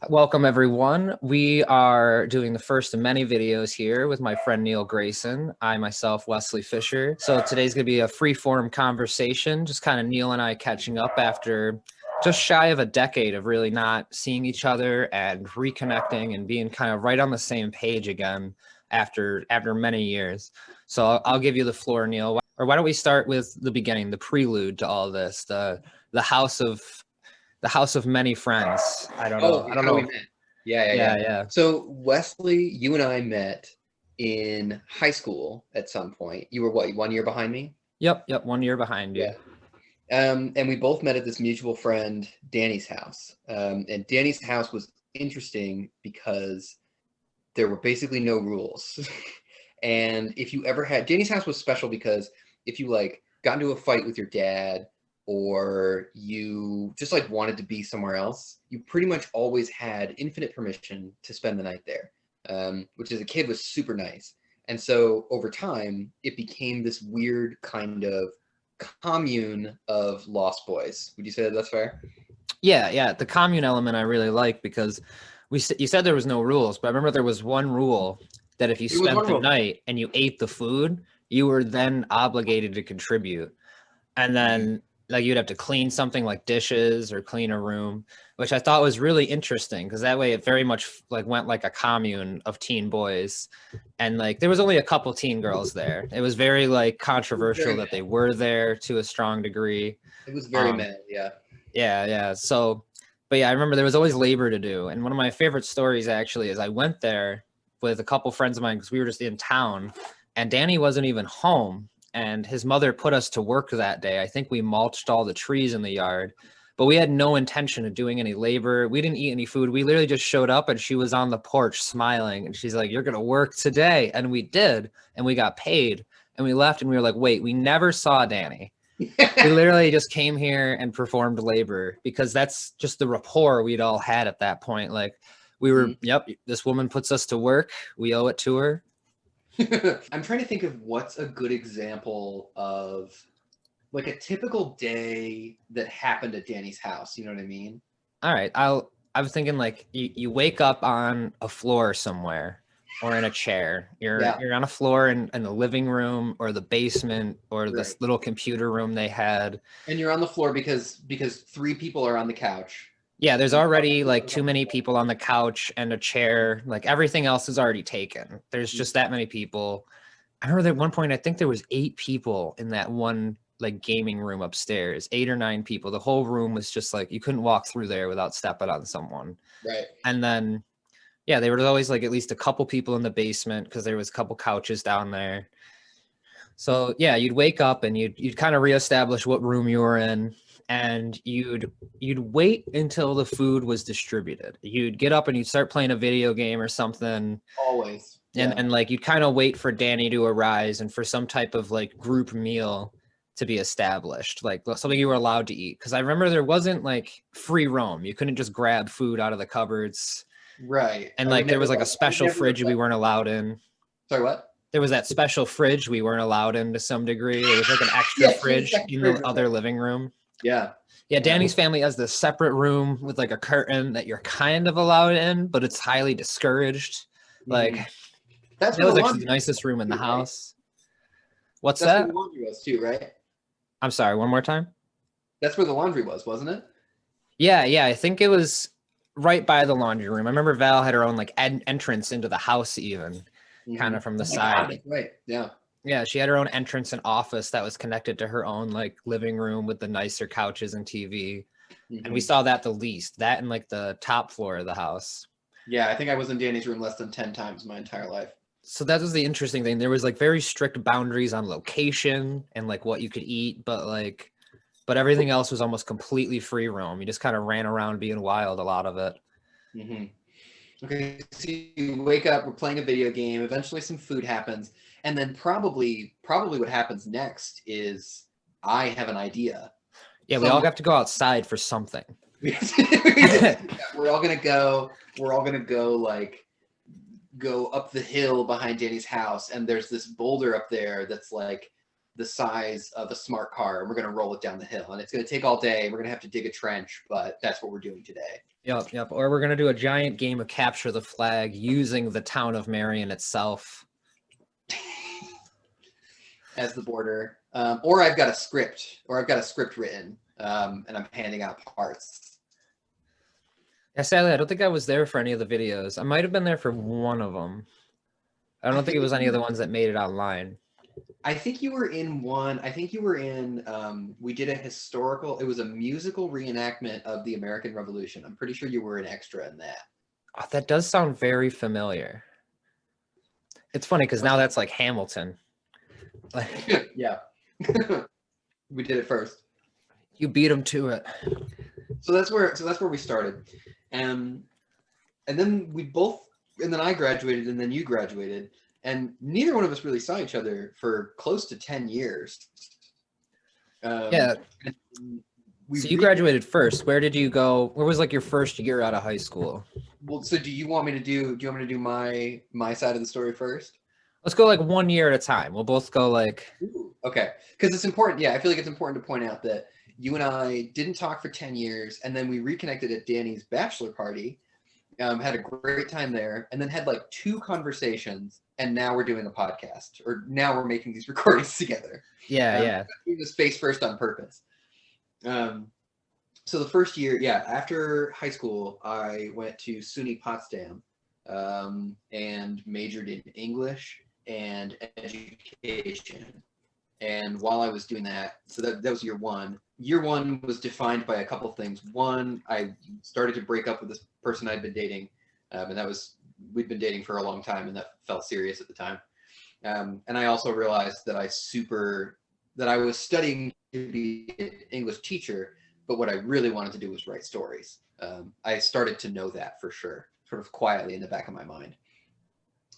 Welcome, everyone. We are doing the first of many videos here with my friend Neil Grayson. I myself, Wesley Fisher. So today's going to be a free-form conversation, just kind of Neil and I catching up after just shy of a decade of really not seeing each other and reconnecting and being kind of right on the same page again after many years. So I'll give you the floor, Neil. Or why don't we start with the beginning, the prelude to all this, the house of many friends. I don't know. Oh, I don't how we know. met. Yeah. Yeah, yeah. So Wesley, you and I met in high school at some point. You were what, 1 year behind me? Yep. 1 year behind Yeah. you. And we both met at this mutual friend, Danny's house. And Danny's house was interesting because there were basically no rules. And if you ever had, Danny's house was special because if you like got into a fight with your dad or you just like wanted to be somewhere else, you pretty much always had infinite permission to spend the night there, which as a kid was super nice. And so over time, it became this weird kind of commune of Lost Boys. Would you say that that's fair? Yeah. The commune element I really like because you said there was no rules, but I remember there was one rule that if you It was spent one the of night and you ate the food, you were then obligated to contribute. And them. then like you'd have to clean something like dishes or clean a room, which I thought was really interesting because that way it very much like went like a commune of teen boys. And like there was only a couple teen girls there. It was very like It was controversial very that they mad. were there to a strong degree. It was very Um, mad, yeah. yeah. So, but yeah, I remember there was always labor to do. And one of my favorite stories actually is I went there with a couple friends of mine because we were just in town and Danny wasn't even home. And his mother put us to work that day. I think we mulched all the trees in the yard, but we had no intention of doing any labor. We didn't eat any food. We literally just showed up and she was on the porch smiling. And she's like, "You're going to work today." And we did. And we got paid. And we left and we were like, "Wait, we never saw Danny." We literally just came here and performed labor because that's just the rapport we'd all had at that point. Like we were, Mhm. yep, this woman puts us to work. We owe it to her. I'm trying to think of what's a good example of like a typical day that happened at Danny's house. You know what I mean? All right. I was thinking like you wake up on a floor somewhere or in a chair. Yeah, You're on a floor in the living room or the basement or right. this little computer room they had. And you're on the floor because three people are on the couch. Yeah, there's And already like on too top of many the people on the couch and a chair. Like everything else is already taken. There's wall. just that many people. I remember at one point I think there was 8 people in that one like gaming room upstairs, 8 or 9 people. The whole room was just like you couldn't walk through there without stepping on someone. Right. And then yeah, there was always like at least a couple people in the basement because there was a couple couches down there. So yeah, you'd wake up and you'd kind of reestablish what room you were in, and you'd wait until the food was distributed. You'd get up and you'd start playing a video game or something, Always. and Yeah. and like you'd kind of wait for Danny to arise and for some type of like group meal to be established, like something you were allowed to eat. Because I remember there wasn't like free roam. You couldn't just grab food out of the cupboards, Right. and like there was like a I would special never fridge we let. weren't allowed in. Sorry, what? There was that special fridge we weren't allowed in to some degree. There was like an extra Yes, you're the fridge second in the fridge. That's other right. living room. Yeah. Yeah, Yeah. Danny's family has this separate room with like a curtain that you're kind of allowed in, but it's highly discouraged. Like Mhm. That's that where the was actually laundry the was nicest room in the too, right? house. What's That's where that? the laundry was too, right? I'm sorry, one more time. That's where the laundry was, wasn't it? Yeah, I think it was right by the laundry room. I remember Val had her own like entrance into the house, even kind of from the Oh my God, side. that's right. Yeah. Yeah, she had her own entrance and office that was connected to her own like living room with the nicer couches and TV. And we hmm saw that the least, that and like the top floor of the house. Yeah, I think I was in Danny's room less than 10 times my entire life. So that was the interesting thing. There was like very strict boundaries on location and like what you could eat, but everything else was almost completely free roam. You just kind of ran around being wild a lot of it. hmm Okay, so you wake up, we're playing a video game, eventually some food happens, and then probably what happens next is I have an idea. Yeah, we all Some have to go outside for something. we're all gonna go, like go up the hill behind Danny's house, and there's this boulder up there that's like the size of a smart car, and we're gonna roll it down the hill. And it's gonna take all day. We're gonna have to dig a trench, but that's what we're doing today. Yep, yep. Or we're gonna do a giant game of capture the flag using the town of Marion itself. as the border. Or I've got a script, written, and I'm handing out parts. Yeah, sadly, I don't think I was there for any of the videos. I might have been there for one of them. I don't think it was any of the ones that made it online. I think you were in one. I think you were in. We did a historical. It was a musical reenactment of the American Revolution. I'm pretty sure you were an extra in that. Oh, that does sound very familiar. It's funny because now that's like Hamilton. Yeah, we did it first. You beat him to it. So that's where we started, and then I graduated, and then you graduated, and neither one of us really saw each other for close to 10 years. Yeah. So you graduated first. Where did you go? Where was like your first year out of high school? Well, so do you want me to do my side of the story first? Let's go like 1 year at a time. We'll both go like. Ooh, okay, because it's important. Yeah, I feel like it's important to point out that you and I didn't talk for 10 years, and then we reconnected at Danny's bachelor party, had a great time there, and then had like 2 conversations, and now we're doing a podcast, or now we're making these recordings together. Yeah. Doing this face first on purpose. So the first year, yeah, after high school, I went to SUNY Potsdam, and majored in English and education. And while I was doing that, so that was year one. Year one was defined by a couple of things. One, I started to break up with this person I'd been dating, and we'd been dating for a long time, and that felt serious at the time. And I also realized that I was studying to be an English teacher, but what I really wanted to do was write stories. I started to know that for sure, sort of quietly in the back of my mind.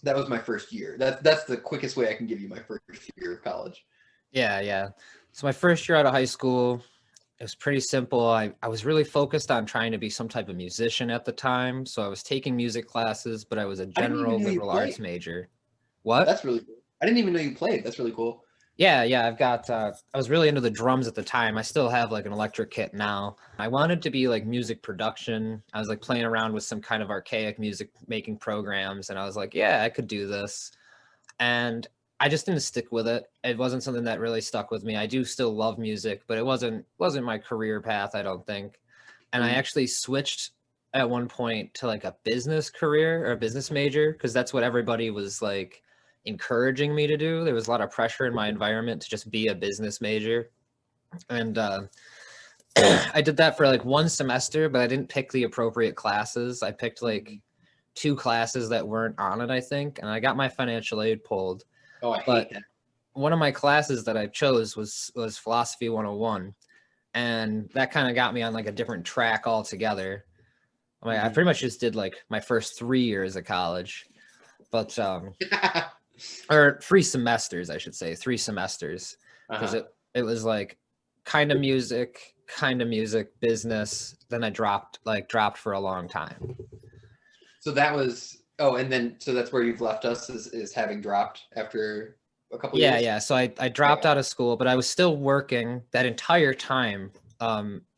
That was my first year. That's the quickest way I can give you my first year of college. Yeah. So my first year out of high school, it was pretty simple. I was really focused on trying to be some type of musician at the time. So I was taking music classes, but I was a general liberal arts major. What? That's really cool. I didn't even know you played. That's really cool. Yeah. I've got, I was really into the drums at the time. I still have like an electric kit now. I wanted to be like music production. I was like playing around with some kind of archaic music making programs. And I was like, yeah, I could do this. And I just didn't stick with it. It wasn't something that really stuck with me. I do still love music, but it wasn't my career path, I don't think. And I actually switched at one point to like a business career or a business major, because that's what everybody was like encouraging me to do. There was a lot of pressure in my environment to just be a business major. And I did that for like 1 semester, but I didn't pick the appropriate classes. I picked like 2 classes that weren't on it, I think, and I got my financial aid pulled. Oh, I hate that. One of my classes that I chose was Philosophy 101, and that kind of got me on like a different track altogether. I pretty much just did like my first 3 years of college, but or 3 semesters, I should say, 3 semesters, because it was like kind of music, business. Then I dropped for a long time. So that was, and then, so that's where you've left us, is having dropped after a couple years? Yeah. So I dropped out of school, but I was still working that entire time.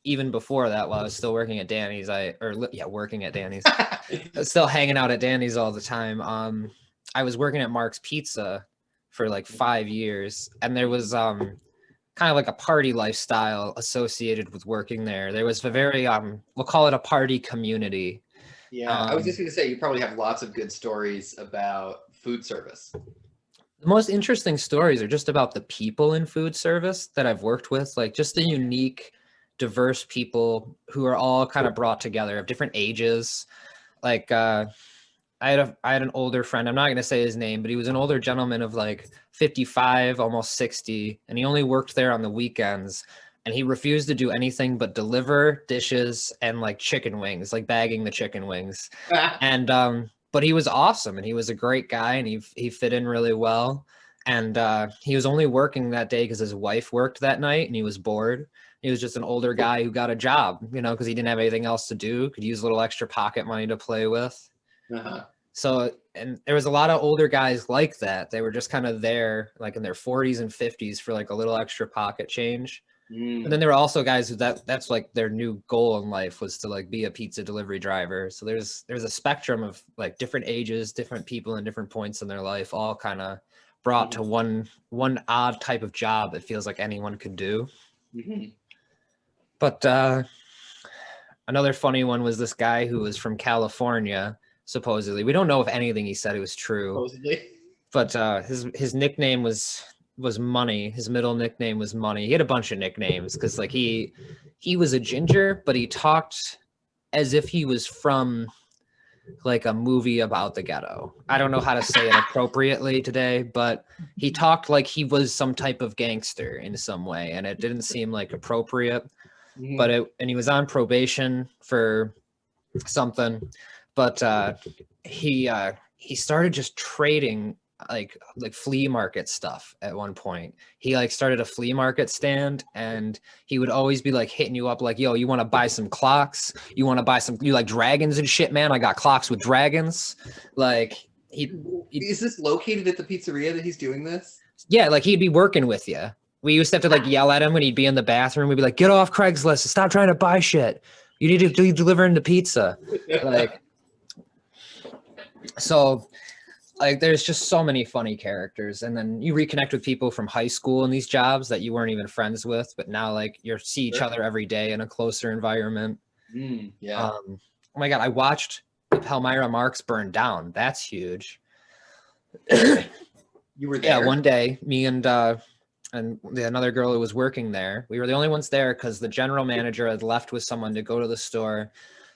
Even before that, while I was still working at Danny's, working at Danny's, still hanging out at Danny's all the time. I was working at Mark's Pizza for like 5 years, and there was kind of like a party lifestyle associated with working there. There was a very we'll call it a party community. Yeah, I was just going to say, you probably have lots of good stories about food service. The most interesting stories are just about the people in food service that I've worked with, like just the unique, diverse people who are all kind of brought together of different ages. Like I had an older friend. I'm not going to say his name, but he was an older gentleman of like 55, almost 60, and he only worked there on the weekends. And he refused to do anything but deliver dishes and like chicken wings, like bagging the chicken wings. And but he was awesome, and he was a great guy, and he fit in really well. And he was only working that day because his wife worked that night, and he was bored. He was just an older guy who got a job, because he didn't have anything else to do, could use a little extra pocket money to play with. So, and there was a lot of older guys like that. They were just kind of there, like in their 40s and 50s, for like a little extra pocket change. And then there were also guys who that's like their new goal in life was to like be a pizza delivery driver. So there's a spectrum of like different ages, different people in different points in their life, all kind of brought to one odd type of job that feels like anyone could do. But another funny one was this guy who was from California, supposedly. We don't know if anything he said it was true. Supposedly. But his nickname was Money. His middle nickname was Money. He had a bunch of nicknames because like he was a ginger, but he talked as if he was from like a movie about the ghetto. I don't know how to say it appropriately today, but he talked like he was some type of gangster in some way, and it didn't seem like appropriate. But and he was on probation for something, but he started just trading like flea market stuff at one point. He like started a flea market stand, and he would always be like hitting you up like, yo, you want to buy some clocks? You want to buy some, you like dragons and shit, man? I got clocks with dragons. Like he is this located at the pizzeria that he's doing this? Yeah, like he'd be working with you. We used to have to like yell at him when he'd be in the bathroom. We'd be like, get off Craigslist, stop trying to buy shit. You need to be delivering the pizza. Like, so like there's just so many funny characters, and then you reconnect with people from high school in these jobs that you weren't even friends with, but now like you see each other every day in a closer environment. Oh my god, I watched the Palmyra Marks burn down. That's huge. You were there? Yeah, one day me and another girl who was working there, we were the only ones there because the general manager had left with someone to go to the store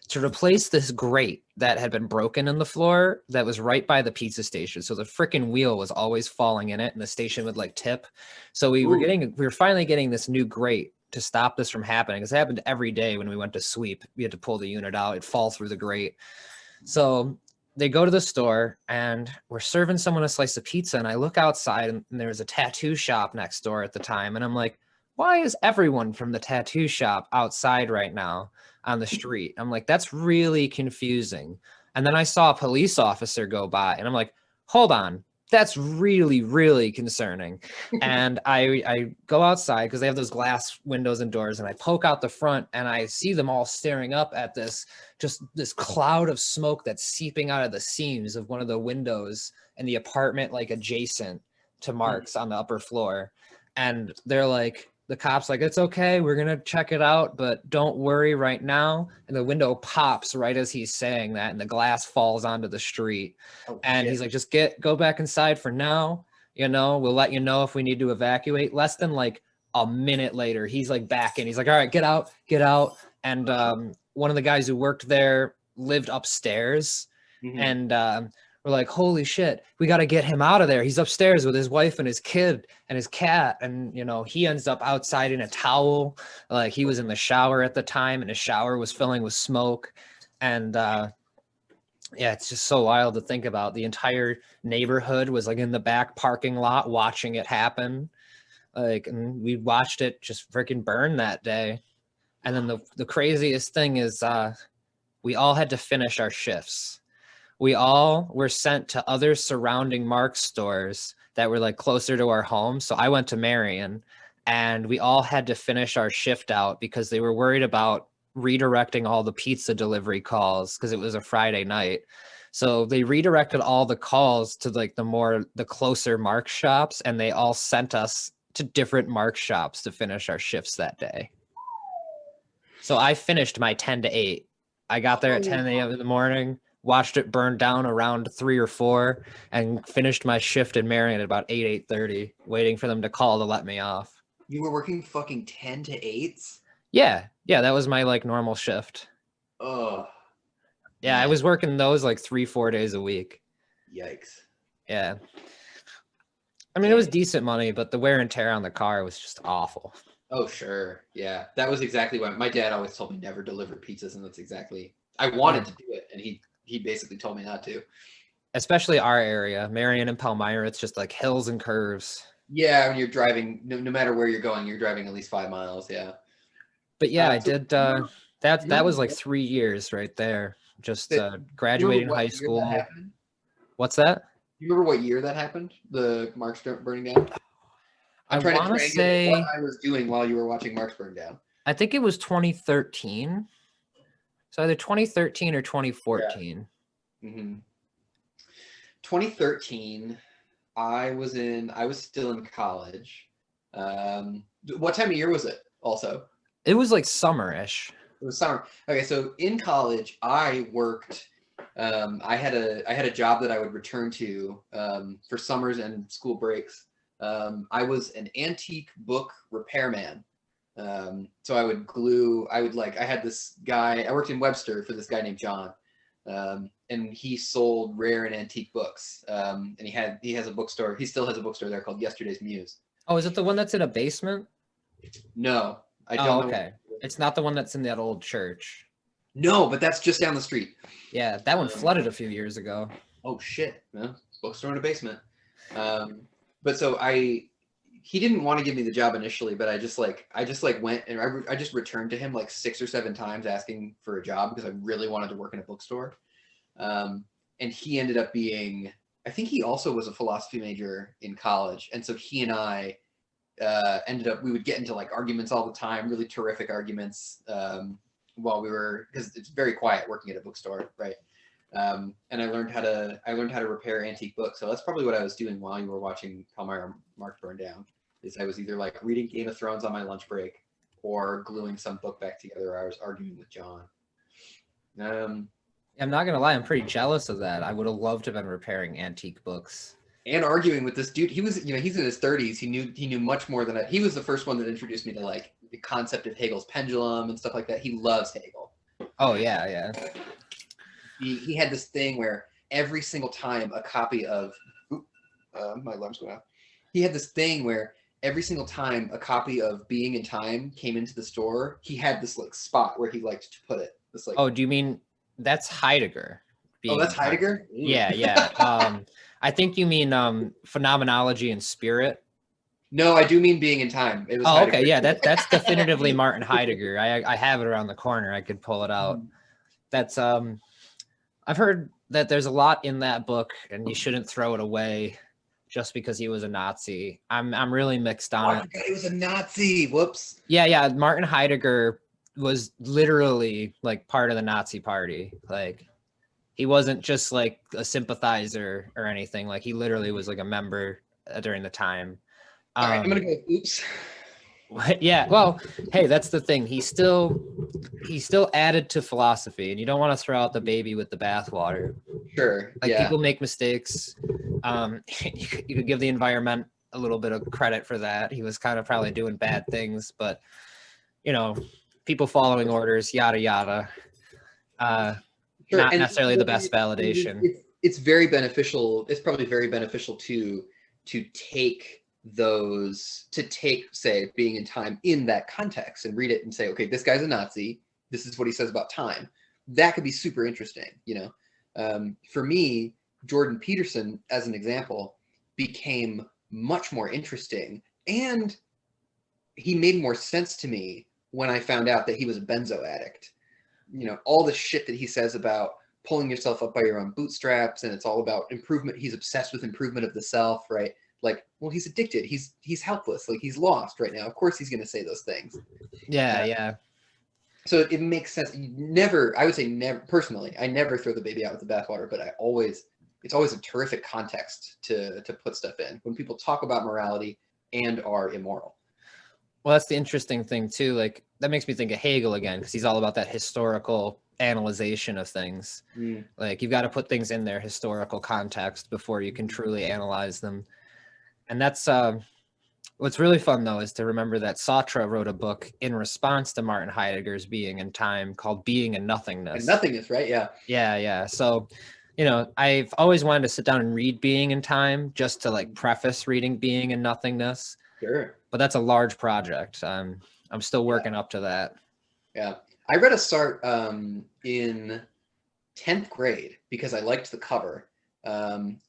to replace this grate that had been broken in the floor that was right by the pizza station. So the freaking wheel was always falling in it, and the station would like tip. So we were finally getting this new grate to stop this from happening, because it happened every day when we went to sweep. We had to pull the unit out, it'd fall through the grate. So they go to the store, and we're serving someone a slice of pizza, and I look outside, and there was a tattoo shop next door at the time, and I'm like, why is everyone from the tattoo shop outside right now on the street? I'm like, that's really confusing. And then I saw a police officer go by, and I'm like, hold on, that's really, really concerning. And I go outside because they have those glass windows and doors, and I poke out the front, and I see them all staring up at this cloud of smoke that's seeping out of the seams of one of the windows in the apartment, like adjacent to Mark's on the upper floor. And they're like, the cops like, it's okay, we're gonna check it out, but don't worry right now. And the window pops right as he's saying that, and the glass falls onto the street. He's like, just go back inside for now, we'll let you know if we need to evacuate. Less than like a minute later, he's like back in. He's like, all right, get out. And one of the guys who worked there lived upstairs, and we're like, holy shit, we got to get him out of there. He's upstairs with his wife and his kid and his cat. And, he ends up outside in a towel. Like he was in the shower at the time, and his shower was filling with smoke. And yeah, it's just so wild to think about. The entire neighborhood was like in the back parking lot watching it happen. Like, and we watched it just freaking burn that day. And then the craziest thing is we all had to finish our shifts. We all were sent to other surrounding Mark's stores that were like closer to our home. So I went to Marion, and we all had to finish our shift out because they were worried about redirecting all the pizza delivery calls because it was a Friday night. So they redirected all the calls to like the closer Mark shops, and they all sent us to different Mark shops to finish our shifts that day. So I finished my 10 to 8. I got there at 10 a.m. in the morning, watched it burn down around 3 or 4, and finished my shift in Marion at about 8:30, waiting for them to call to let me off. You were working fucking 10 to 8s? Yeah, that was my like normal shift. Oh. Yeah, man. I was working those like 3-4 days a week. Yikes. Yeah. I mean, it was decent money, but the wear and tear on the car was just awful. Oh, sure. Yeah. That was exactly why my dad always told me never deliver pizzas, and that's exactly, I wanted to do it, and he basically told me not to. Especially our area, Marion and Palmyra, it's just like hills and curves. Yeah, when you're driving, no matter where you're going, you're driving at least 5 miles, yeah. But yeah, I did, that was like 3 years right there, just graduating high school. What's that? You remember what year that happened? The Marks burning down? I I'm trying to want to triangulate what say, I was doing while you were watching Marks Burn Down. I think it was 2013. So either 2013 or Yeah. 2014. 2013, I was still in college. What time of year was it also? It was like summer-ish. It was summer. Okay, so in college, I worked. I had a job that I would return to for summers and school breaks. I was an antique book repairman. So I would glue. I had this guy. I worked in Webster for this guy named John, and he sold rare and antique books. And he has a bookstore. He still has a bookstore there called Yesterday's Muse. Oh, is it the one that's in a basement? No, I Oh, don't know. okay. It's not the one that's in that old church. No, but that's just down the street. Yeah, that one flooded a few years ago. Oh shit! Well, bookstore in a basement. But so he didn't want to give me the job initially, but I just went and I just returned to him like 6 or 7 times asking for a job because I really wanted to work in a bookstore. And he ended up being, I think he also was a philosophy major in college, and so he and I ended up, we would get into like arguments all the time, really terrific arguments, while we were, because it's very quiet working at a bookstore, right? And I learned how to repair antique books. So that's probably what I was doing while you were watching Palmyra Mark Burn Down. Is I was either like reading Game of Thrones on my lunch break, or gluing some book back together. Or I was arguing with John. I'm not gonna lie, I'm pretty jealous of that. I would have loved to have been repairing antique books. And arguing with this dude. He was, he's in his 30s. He knew much more than that. He was the first one that introduced me to like the concept of Hegel's pendulum and stuff like that. He loves Hegel. Oh yeah, yeah. He had this thing where every single time a copy of my alarm's going off. He had this thing where every single time a copy of Being in Time came into the store, he had this like spot where he liked to put it. This like, oh, do you mean that's Heidegger? Oh, that's Heidegger? Yeah, yeah. I think you mean phenomenology and spirit. No, I do mean Being in Time. It was Heidegger. Okay, yeah, that's definitively Martin Heidegger. I have it around the corner. I could pull it out. That's I've heard that there's a lot in that book, and you shouldn't throw it away just because he was a Nazi. I'm really mixed on it. I forgot he was a Nazi. Whoops. Yeah. Martin Heidegger was literally like part of the Nazi party. Like he wasn't just like a sympathizer or anything. Like he literally was like a member during the time. All right, I'm gonna go. Oops. Yeah, well, hey, that's the thing. He still added to philosophy, and you don't want to throw out the baby with the bathwater. Sure. Like people make mistakes. You could give the environment a little bit of credit for that. He was kind of probably doing bad things, but people following orders, yada yada. Sure. Not and necessarily the best validation. It's very beneficial. It's probably very beneficial to take say Being in Time in that context and read it and say, okay, this guy's a Nazi. This is what he says about time. That could be super interesting. For me, Jordan Peterson, as an example, became much more interesting, and he made more sense to me when I found out that he was a benzo addict. All the shit that he says about pulling yourself up by your own bootstraps, and it's all about improvement. He's obsessed with improvement of the self, right? Like, well, he's addicted. He's helpless. Like, he's lost right now. Of course he's going to say those things. Yeah. So it makes sense. I would say never, personally, I never throw the baby out with the bathwater, but it's always a terrific context to put stuff in when people talk about morality and are immoral. Well, that's the interesting thing too. Like that makes me think of Hegel again, because he's all about that historical analyzation of things. Like you've got to put things in their historical context before you can truly analyze them. And that's what's really fun though, is to remember that Sartre wrote a book in response to Martin Heidegger's Being in Time called Being and Nothingness. And Nothingness, right? Yeah. Yeah. So, I've always wanted to sit down and read Being in Time just to like preface reading Being and Nothingness. Sure. But that's a large project. I'm still working up to that. Yeah. I read a Sartre in 10th grade because I liked the cover. And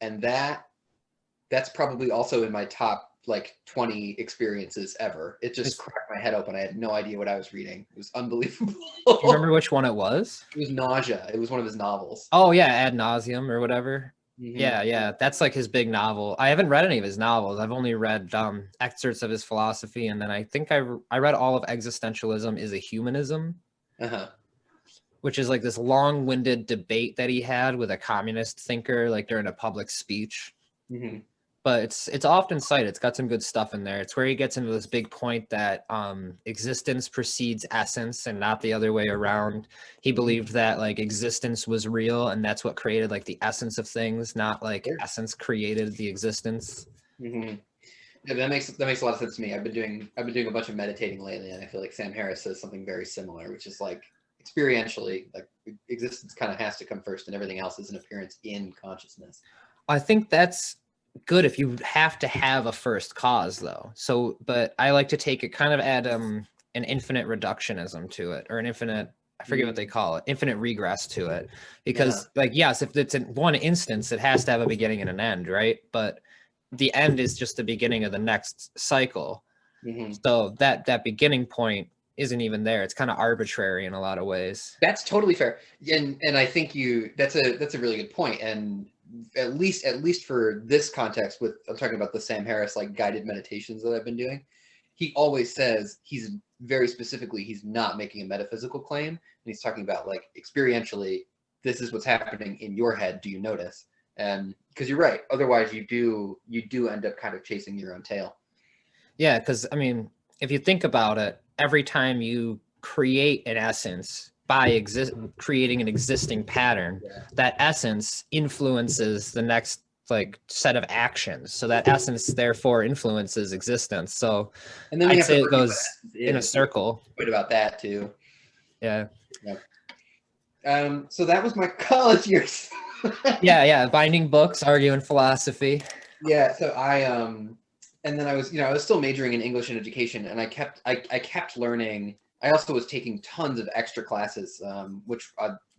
that's probably also in my top like 20 experiences ever. It just cracked my head open. I had no idea what I was reading. It was unbelievable. Do you remember which one it was? It was Nausea. It was one of his novels. Oh yeah, Ad Nauseum or whatever. Hmm. Yeah, that's like his big novel. I haven't read any of his novels. I've only read excerpts of his philosophy, and then I think I read all of Existentialism is a Humanism, Uh-huh. which is like this long-winded debate that he had with a communist thinker, like during a public speech. Hmm. But it's often cited. It's got some good stuff in there. It's where he gets into this big point that existence precedes essence and not the other way around. He believed that like existence was real and that's what created like the essence of things, not like Sure. essence created the existence. Hmm. Yeah, that makes a lot of sense to me. I've been doing a bunch of meditating lately, and I feel like Sam Harris says something very similar, which is like experientially, like existence kind of has to come first, and everything else is an appearance in consciousness. I think that's good if you have to have a first cause though. So, but I like to take it kind of add an infinite reductionism to it, or an infinite, I forget what they Mm. call it, infinite regress to it. Uh-huh. Because like yes, if it's in one instance, it has to have a beginning and an end, right? But the end is just the beginning of the next cycle. Hmm. So that beginning point isn't even there. It's kind of arbitrary in a lot of ways. That's totally fair, and I think that's a really good point. And at least for this context, with I'm talking about the Sam Harris like guided meditations that I've been doing, he always says he's very specifically he's not making a metaphysical claim, and he's talking about like experientially, this is what's happening in your head. Do you notice? And because you're right, otherwise you do end up kind of chasing your own tail. Yeah, because I mean, if you think about it, every time you create an essence by creating an existing pattern, Yeah. that essence influences the next like set of actions. So that essence therefore influences existence. So And then we I'd have to say it argue what goes essence in a is. We have circle. to quit about that too. Yeah. Yeah. So that was my college years. Yeah. Binding books, arguing philosophy. Yeah, so and then I was still majoring in English and education, and I kept learning. I also was taking tons of extra classes, which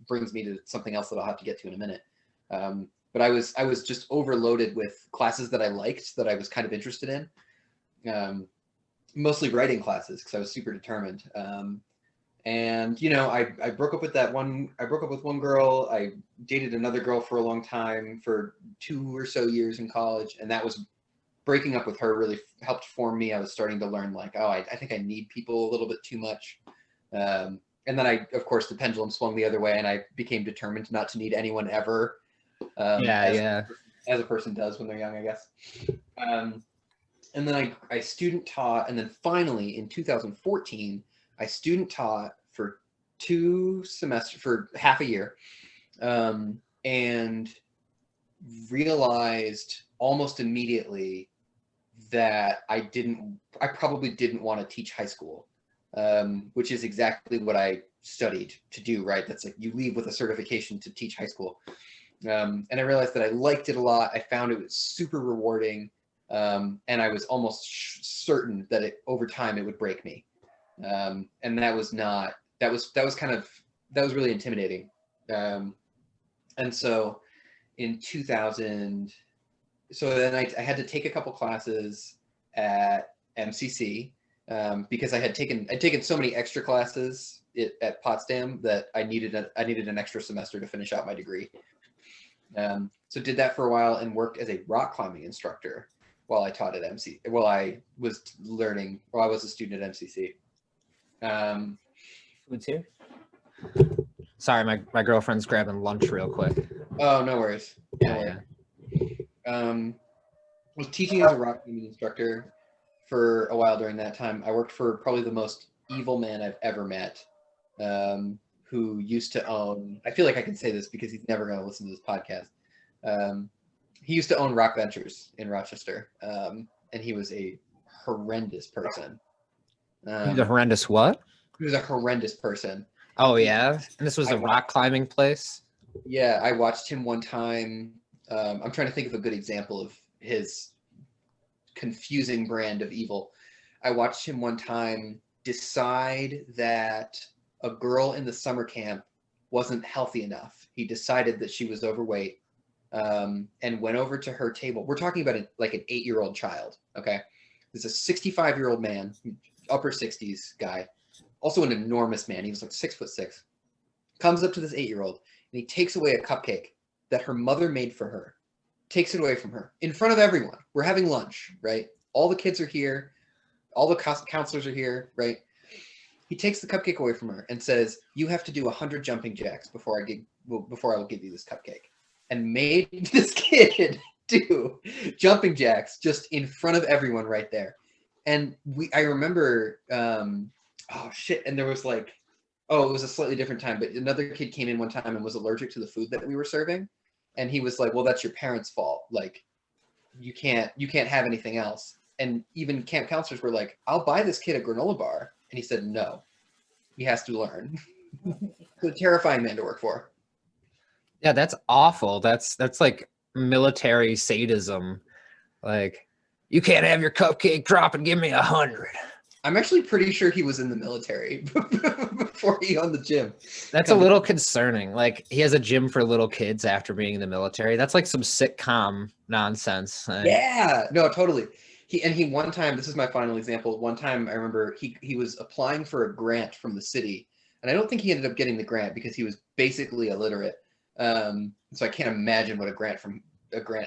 brings me to something else that I'll have to get to in a minute. But I was just overloaded with classes that I liked, that I was kind of interested in, mostly writing classes because I was super determined. And I broke up with that one. I broke up with one girl. I dated another girl for a long time, for 2 or so years in college, and that was breaking up with her really helped form me. I was starting to learn like, oh, I think I need people a little bit too much. And then of course, the pendulum swung the other way, and I became determined not to need anyone ever, Yeah, as yeah. as a person does when they're young, I guess. Um, and then I student taught, and then finally in 2014, I student taught for 2 semesters, for half a year, and realized almost immediately that I probably didn't want to teach high school, which is exactly what I studied to do, right? That's like you leave with a certification to teach high school. And I realized that I liked it a lot. I found it was super rewarding. And I was almost certain that over time it would break me. And that was not, that was really intimidating. Um, and so in 2000, so then I had to take a couple classes at MCC, because I'd taken so many extra classes at Potsdam that I needed an extra semester to finish out my degree. So did that for a while and worked as a rock climbing instructor while I taught at MC. While I was learning, while I was a student at MCC. Um, Food's here. Sorry, my girlfriend's grabbing lunch real quick. oh, no worries. No Yeah, worries. yeah. Was teaching as a rock climbing instructor for a while during that time. I worked for probably the most evil man I've ever met, who used to own, I feel like I can say this because he's never going to listen to this podcast. Um, he used to own Rock Ventures in Rochester, and he was a horrendous person. He's a Um, horrendous what? he was a horrendous person. Oh He, yeah, and this was I a watched, rock climbing place. yeah, I watched him one time. I'm trying to think of a good example of his confusing brand of evil. I watched him one time decide that a girl in the summer camp wasn't healthy enough. He decided that she was overweight, and went over to her table. We're talking about like an 8-year-old child. Okay, this is a 65-year-old man, upper 60s guy, also an enormous man. He was like 6'6". Comes up to this 8-year-old and he takes away a cupcake that her mother made for her. takes it away from her in front of everyone. We're having lunch, right? All the kids are here. All the counselors are here, right? He takes the cupcake away from her and says, "You have to do 100 jumping jacks before I will give you this cupcake," and made this kid do jumping jacks just in front of everyone right there. And I remember, oh shit, and there was like, oh, it was a slightly different time, but another kid came in one time and was allergic to the food that we were serving, and he was like, "Well, that's your parents' fault. Like, you can't have anything else." And even camp counselors were like, "I'll buy this kid a granola bar," and he said, "No, he has to learn." It's a terrifying man to work for. Yeah, that's awful. That's like military sadism. Like, you can't have your cupcake drop and give me 100. I'm actually pretty sure he was in the military before he owned the gym. That's a little concerning. Like, he has a gym for little kids after being in the military. That's like some sitcom nonsense. Yeah, no, totally. He one time, this is my final example. One time I remember he was applying for a grant from the city, and I don't think he ended up getting the grant because he was basically illiterate. So I can't imagine what a grant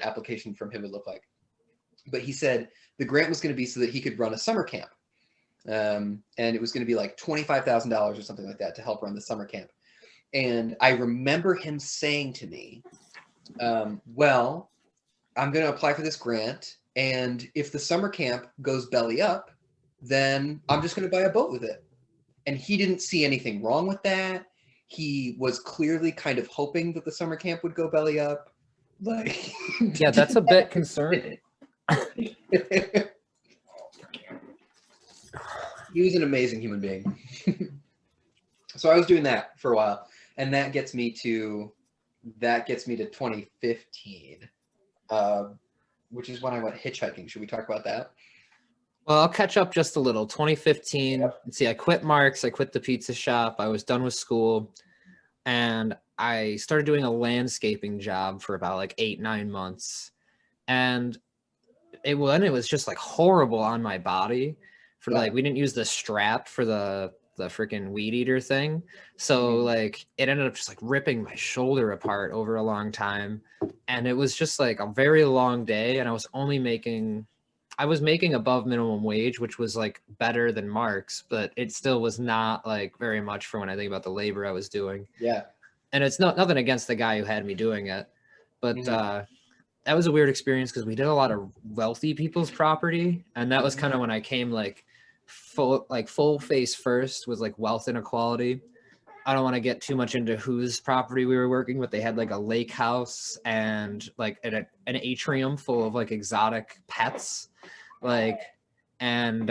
application from him would look like. But he said the grant was going to be so that he could run a summer camp. And it was going to be like $25,000 or something like that to help run the summer camp. And I remember him saying to me, well, I'm going to apply for this grant, and if the summer camp goes belly up, then I'm just going to buy a boat with it. And he didn't see anything wrong with that. He was clearly kind of hoping that the summer camp would go belly up. Like, yeah, that's a bit concerning. He was an amazing human being. So I was doing that for a while, and that gets me to 2015, which is when I went hitchhiking. Should we talk about that? Well, I'll catch up just a little. 2015. Yep. Let's see. I quit Mark's. I quit the pizza shop. I was done with school, and I started doing a landscaping job for about like 8-9 months, and it was just like horrible on my body. For like, we didn't use the strap for the freaking weed eater thing. So like, it ended up just like ripping my shoulder apart over a long time. And it was just like a very long day. And I was making above minimum wage, which was like better than Mark's, but it still was not like very much for when I think about the labor I was doing. Yeah. And it's nothing against the guy who had me doing it, but, that was a weird experience because we did a lot of wealthy people's property. And that was kind of when I came like full face first with like wealth inequality. I don't want to get too much into whose property we were working with. They had like a lake house and like an atrium full of like exotic pets, like, and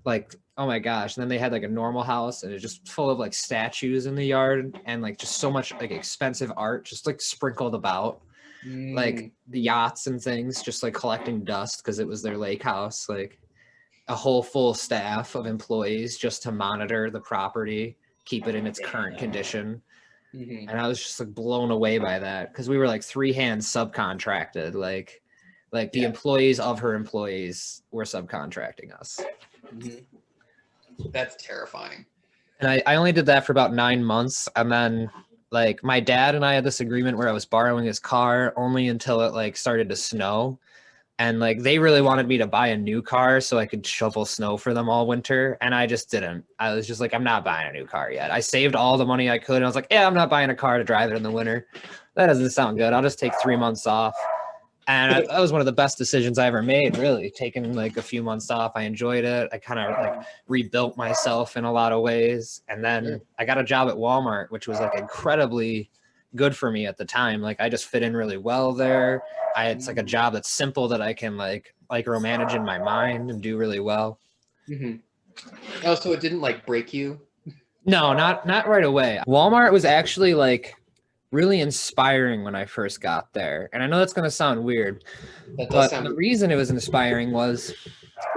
like, oh my gosh. And then they had like a normal house and it's just full of like statues in the yard and like just so much like expensive art just like sprinkled about. Like the yachts and things just like collecting dust because it was their lake house. Like a whole full staff of employees just to monitor the property, keep it in its current condition. And I was just like blown away by that because we were like 3 hands subcontracted. Like the employees of her employees were subcontracting us. That's terrifying. And I only did that for about 9 months. And then like my dad and I had this agreement where I was borrowing his car only until it like started to snow. And like, they really wanted me to buy a new car so I could shovel snow for them all winter. And I just didn't. I was just like, I'm not buying a new car yet. I saved all the money I could. And I was like, yeah, I'm not buying a car to drive it in the winter. That doesn't sound good. I'll just take 3 months off. And that was one of the best decisions I ever made, really, taking like a few months off. I enjoyed it. I kind of like rebuilt myself in a lot of ways. And then I got a job at Walmart, which was like incredibly good for me at the time. Like I just fit in really well there. It's like a job that's simple that I can like micromanage in my mind and do really well. Oh, so it didn't like break you? No, not right away. Walmart was actually like really inspiring when I first got there. And I know that's going to sound weird, but the reason it was inspiring was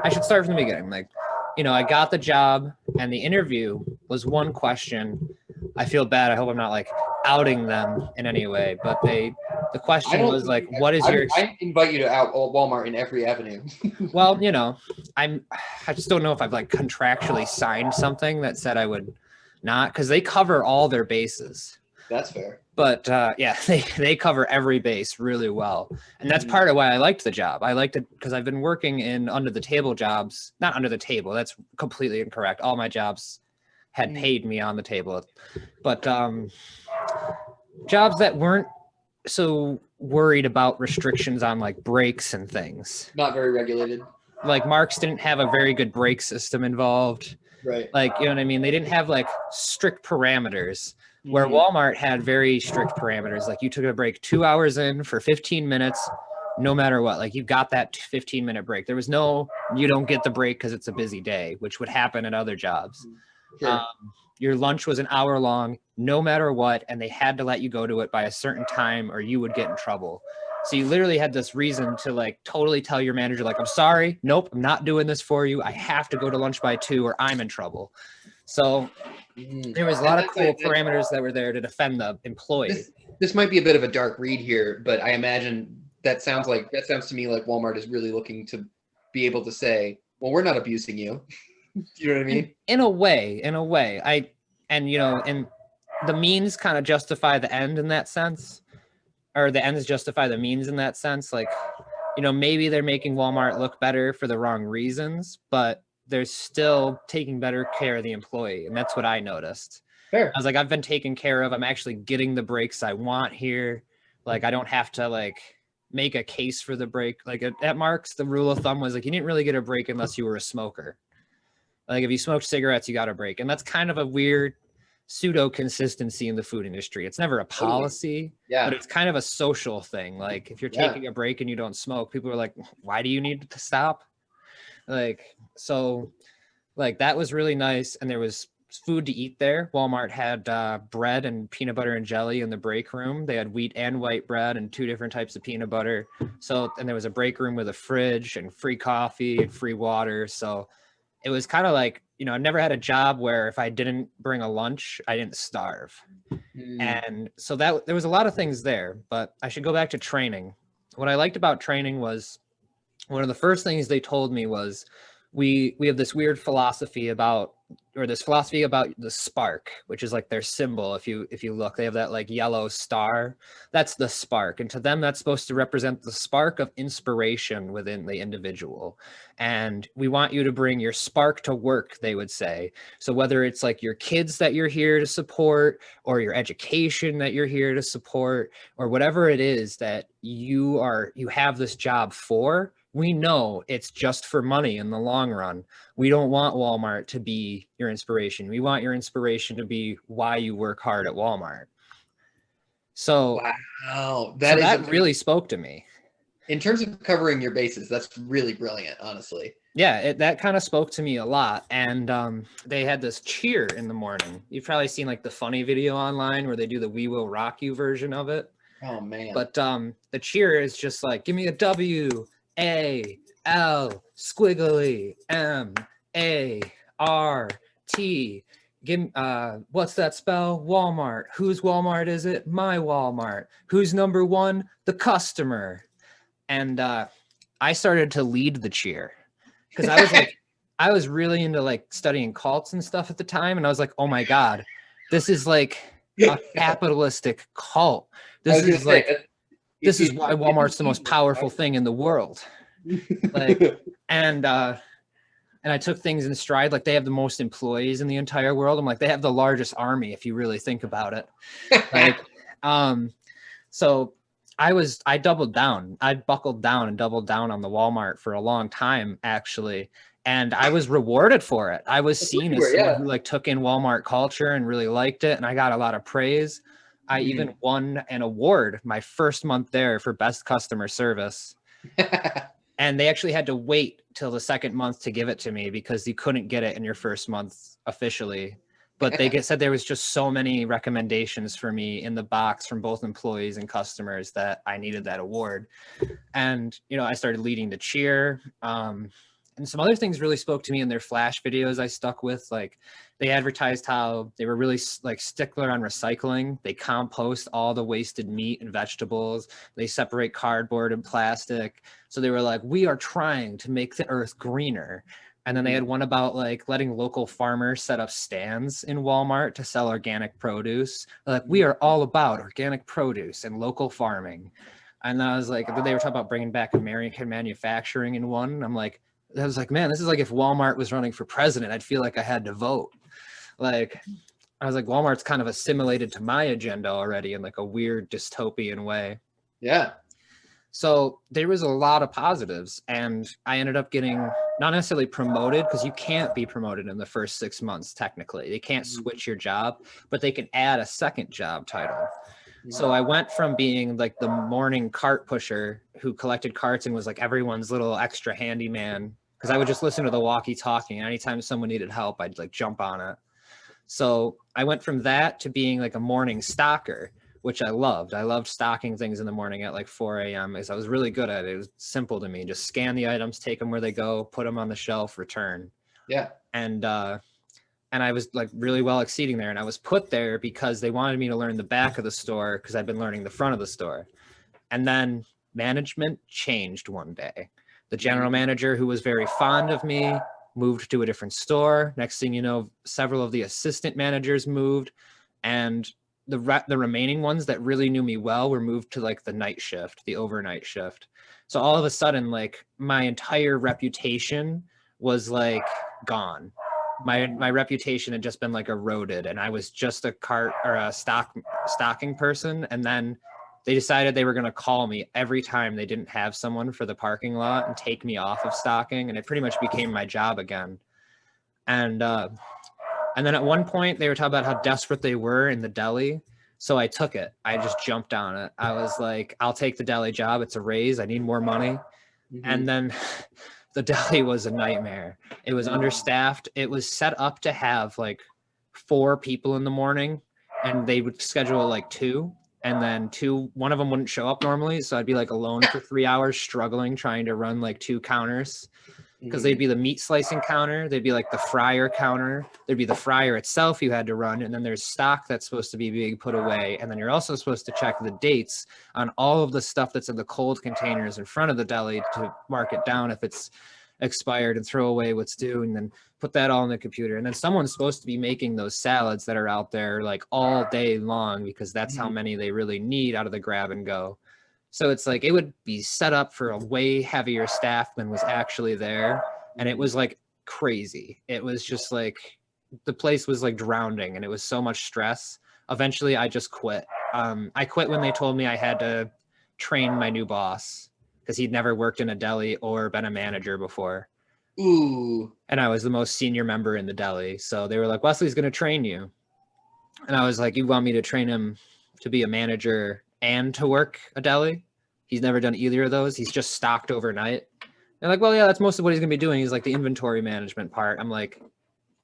I should start from the beginning. Like, you know, I got the job and the interview was one question. I feel bad. I hope I'm not like outing them in any way, but the question was like, what is your... I invite you to out Walmart in every avenue. Well, you know, I just don't know if I've like contractually signed something that said I would not, because they cover all their bases. That's fair. But yeah, they cover every base really well. And that's Mhm. part of why I liked the job. I liked it because I've been working in under the table jobs, not under the table. That's completely incorrect. All my jobs had Mhm. paid me on the table. But jobs that weren't so worried about restrictions on like breaks and things. Not very regulated. Like Marks didn't have a very good brake system involved. Right. Like, you know what I mean? They didn't have like strict parameters where Mhm. Walmart had very strict parameters. Like you took a break 2 hours in for 15 minutes, no matter what. Like you got that 15-minute break. There was no, you don't get the break because it's a busy day, which would happen at other jobs. Um, Sure. your lunch was an hour long, no matter what, and they had to let you go to it by a certain time or you would get in trouble. So you literally had this reason to like totally tell your manager, like, I'm sorry, nope, I'm not doing this for you. I have to go to lunch by 2 or I'm in trouble. So Mhm. there was a And lot of that's cool parameters that were there to defend the employee. this might be a bit of a dark read here, but I imagine that sounds to me like Walmart is really looking to be able to say, well, we're not abusing you. You know what I mean? In a way, and you know, and the means kind of justify the end in that sense, or the ends justify the means in that sense. Like, you know, maybe they're making Walmart look better for the wrong reasons, but they're still taking better care of the employee. And that's what I noticed. Fair. I was like, I've been taken care of. I'm actually getting the breaks I want here. Like, I don't have to like make a case for the break. Like at Marks, the rule of thumb was like, you didn't really get a break unless you were a smoker. Like if you smoked cigarettes, you got a break. And that's kind of a weird pseudo consistency in the food industry. It's never a Totally. policy, but Yeah. it's kind of a social thing. Like if you're Yeah. taking a break and you don't smoke, people are like, why do you need to stop? Like, so like that was really nice. And there was food to eat there. Walmart had bread and peanut butter and jelly in the break room. They had wheat and white bread and two different types of peanut butter. So, and there was a break room with a fridge and free coffee and free water. So it was kind of like, you know, I never had a job where if I didn't bring a lunch, I didn't starve. Mm. And so that there was a lot of things there, but I should go back to training. What I liked about training was one of the first things they told me was we have this weird philosophy about or this philosophy about the spark, which is like their symbol. If you look, they have that like yellow star. That's the spark, and to them that's supposed to represent the spark of inspiration within the individual. And we want you to bring your spark to work, they would say. So whether it's like your kids that you're here to support or your education that you're here to support or whatever it is that you have this job for, we know it's just for money in the long run. We don't want Walmart to be your inspiration. We want your inspiration to be why you work hard at Walmart. So, Wow. so That is that really spoke to me. in terms of covering your bases, that's really brilliant, honestly. Yeah, that kind of spoke to me a lot. And they had this cheer in the morning. You've probably seen like the funny video online where they do the "We Will Rock You" version of it. Oh man. But the cheer is just like, give me a W, A, L, squiggly, M, A, R, T. Give what's that spell? Walmart. Whose Walmart is it? My Walmart. Who's number one? The customer. And I started to lead the cheer because I was like, I was really into like studying cults and stuff at the time, and I was like, oh my god, this is like a capitalistic cult. I This was gonna is say like this is why Walmart's the most powerful thing in the world. Like, and I took things in stride. Like they have the most employees in the entire world. I'm like, they have the largest army if you really think about it. Like, so I doubled down. I buckled down and doubled down on the Walmart for a long time, actually. And I was rewarded for it. I was seen as someone who like took in Walmart culture and really liked it. And I got a lot of praise. I even won an award my first month there for best customer service. And they actually had to wait till the second month to give it to me because you couldn't get it in your first month officially. But they said there was just so many recommendations for me in the box from both employees and customers that I needed that award. And, you know, I started leading the cheer. And some other things really spoke to me in their flash videos I stuck with. Like they advertised how they were really like stickler on recycling. They compost all the wasted meat and vegetables. They separate cardboard and plastic. So they were like, we are trying to make the earth greener. And then they had one about like letting local farmers set up stands in Walmart to sell organic produce. They're like, we are all about organic produce and local farming. And I was like, they were talking about bringing back American manufacturing in one. And I was like, man, this is like if Walmart was running for president, I'd feel like I had to vote. Like, I was like, Walmart's kind of assimilated to my agenda already in like a weird dystopian way. Yeah. So there was a lot of positives, and I ended up getting not necessarily promoted, because you can't be promoted in the first 6 months technically. They can't switch your job, but they can add a second job title. So I went from being like the morning cart pusher who collected carts and was like everyone's little extra handyman, because I would just listen to the walkie-talkie, and anytime someone needed help, I'd like jump on it. So I went from that to being like a morning stocker, which I loved. I loved stocking things in the morning at like 4 a.m. because I was really good at it. It was simple to me. Just scan the items, take them where they go, put them on the shelf, return. Yeah. And I was like really well exceeding there. And I was put there because they wanted me to learn the back of the store because I'd been learning the front of the store. And then management changed one day. The general manager, who was very fond of me, moved to a different store. Next thing you know, several of the assistant managers moved, and the remaining ones that really knew me well were moved to like the night shift, the overnight shift. So all of a sudden, like my entire reputation was like gone. My reputation had just been like eroded, and I was just a cart or a stocking person. And then they decided they were going to call me every time they didn't have someone for the parking lot and take me off of stocking. And it pretty much became my job again. And then at one point they were talking about how desperate they were in the deli. So I took it. I just jumped on it. I was like, I'll take the deli job. It's a raise. I need more money. And then the deli was a nightmare. It was understaffed. It was set up to have like 4 people in the morning, and they would schedule like 2. And then one of them wouldn't show up normally. So I'd be like alone for 3 hours struggling, trying to run like 2 counters. Because they'd be the meat slicing counter, they'd be like the fryer counter, there'd be the fryer itself you had to run, and then there's stock that's supposed to be being put away, and then you're also supposed to check the dates on all of the stuff that's in the cold containers in front of the deli to mark it down if it's expired and throw away what's due, and then put that all in the computer. And then someone's supposed to be making those salads that are out there like all day long, because that's how many they really need out of the grab and go. So it's like it would be set up for a way heavier staff than was actually there. And it was like crazy. It was just like the place was like drowning, and it was so much stress. Eventually, I just quit. I quit when they told me I had to train my new boss because he'd never worked in a deli or been a manager before. Ooh. And I was the most senior member in the deli. So they were like, Wesley's going to train you. And I was like, you want me to train him to be a manager and to work a deli? He's never done either of those. He's just stocked overnight. They're like, well, yeah, that's most of what he's going to be doing. He's like the inventory management part. I'm like,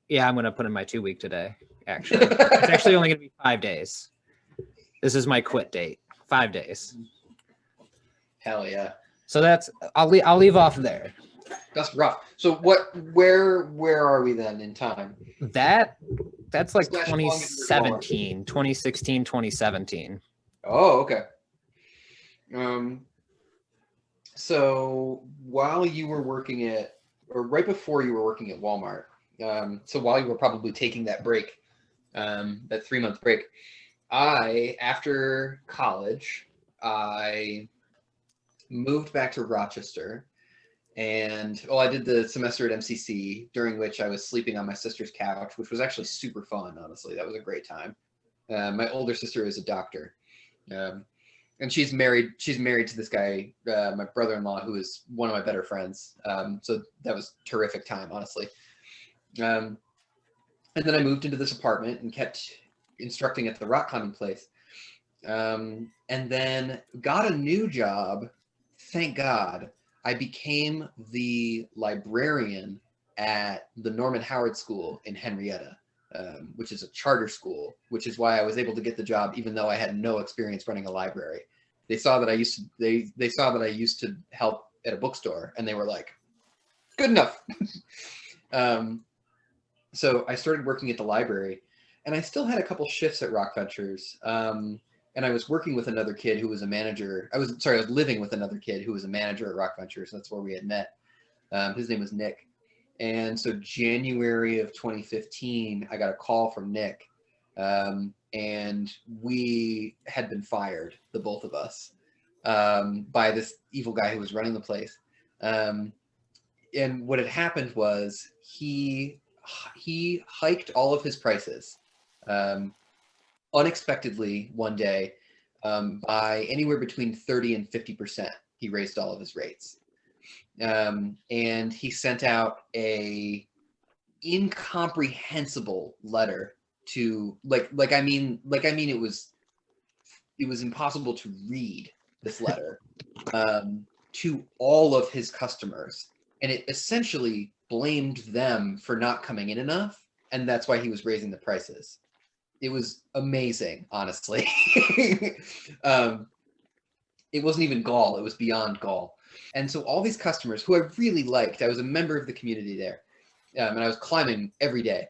yeah, I'm going to put in my 2 week today, actually. It's actually only going to be 5 days. This is my quit date, 5 days. Hell yeah. So I'll leave off there. That's rough. So where are we then in time? That's like 2016, 2017. Oh, okay. So while you were working or right before you were working at Walmart, so while you were probably taking that break, that 3-month break, after college, I moved back to Rochester, and I did the semester at MCC, during which I was sleeping on my sister's couch, which was actually super fun. Honestly, that was a great time. My older sister is a doctor. And she's married to this guy, my brother-in-law, who is one of my better friends. So that was terrific time, honestly. And then I moved into this apartment and kept instructing at the rock climbing place. And then got a new job. Thank God. I became the librarian at the Norman Howard School in Henrietta, which is a charter school, which is why I was able to get the job, even though I had no experience running a library. They saw that I used to help at a bookstore, and they were like, good enough. So I started working at the library, and I still had a couple shifts at Rock Ventures. And I was working with another kid who was a manager. I was living with another kid who was a manager at Rock Ventures. That's where we had met. His name was Nick. And so January of 2015, I got a call from Nick, and we had been fired, the both of us, by this evil guy who was running the place. And what had happened was he hiked all of his prices unexpectedly one day by anywhere between 30 and 50%. He raised all of his rates. And he sent out a incomprehensible letter to I mean it was impossible to read this letter to all of his customers, and it essentially blamed them for not coming in enough, and that's why he was raising the prices. It was amazing, honestly. It wasn't even gall, it was beyond gall. And so all these customers who I really liked, I was a member of the community there, and I was climbing every day.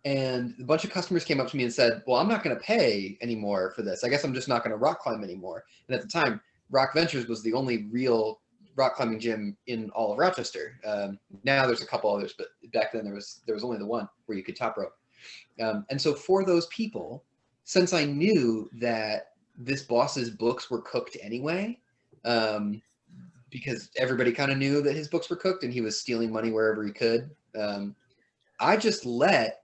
And a bunch of customers came up to me and said, well, I'm not going to pay anymore for this. I guess I'm just not going to rock climb anymore. And at the time, Rock Ventures was the only real rock climbing gym in all of Rochester. Now there's a couple others, but back then there was only the one where you could top rope. And so for those people, since I knew that this boss's books were cooked anyway, because everybody kind of knew that his books were cooked and he was stealing money wherever he could, I just let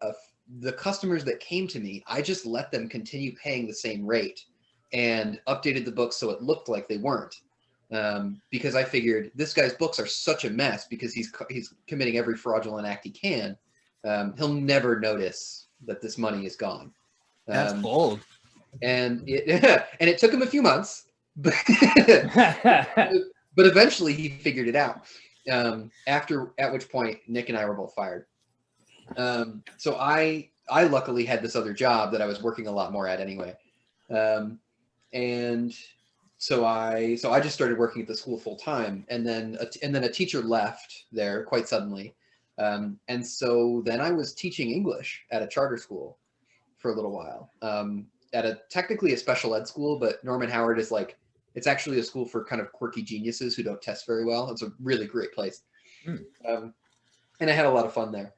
the customers that came to me, I just let them continue paying the same rate and updated the books so it looked like they weren't. Because I figured this guy's books are such a mess because he's committing every fraudulent act he can. He'll never notice that this money is gone. That's bold. And it took him a few months, but eventually he figured it out. At which point Nick and I were both fired. So I luckily had this other job that I was working a lot more at anyway. And so I just started working at the school full time, and then a teacher left there quite suddenly. And so then I was teaching English at a charter school for a little while, at technically a special ed school, but Norman Howard is it's actually a school for kind of quirky geniuses who don't test very well. It's a really great place. And I had a lot of fun there.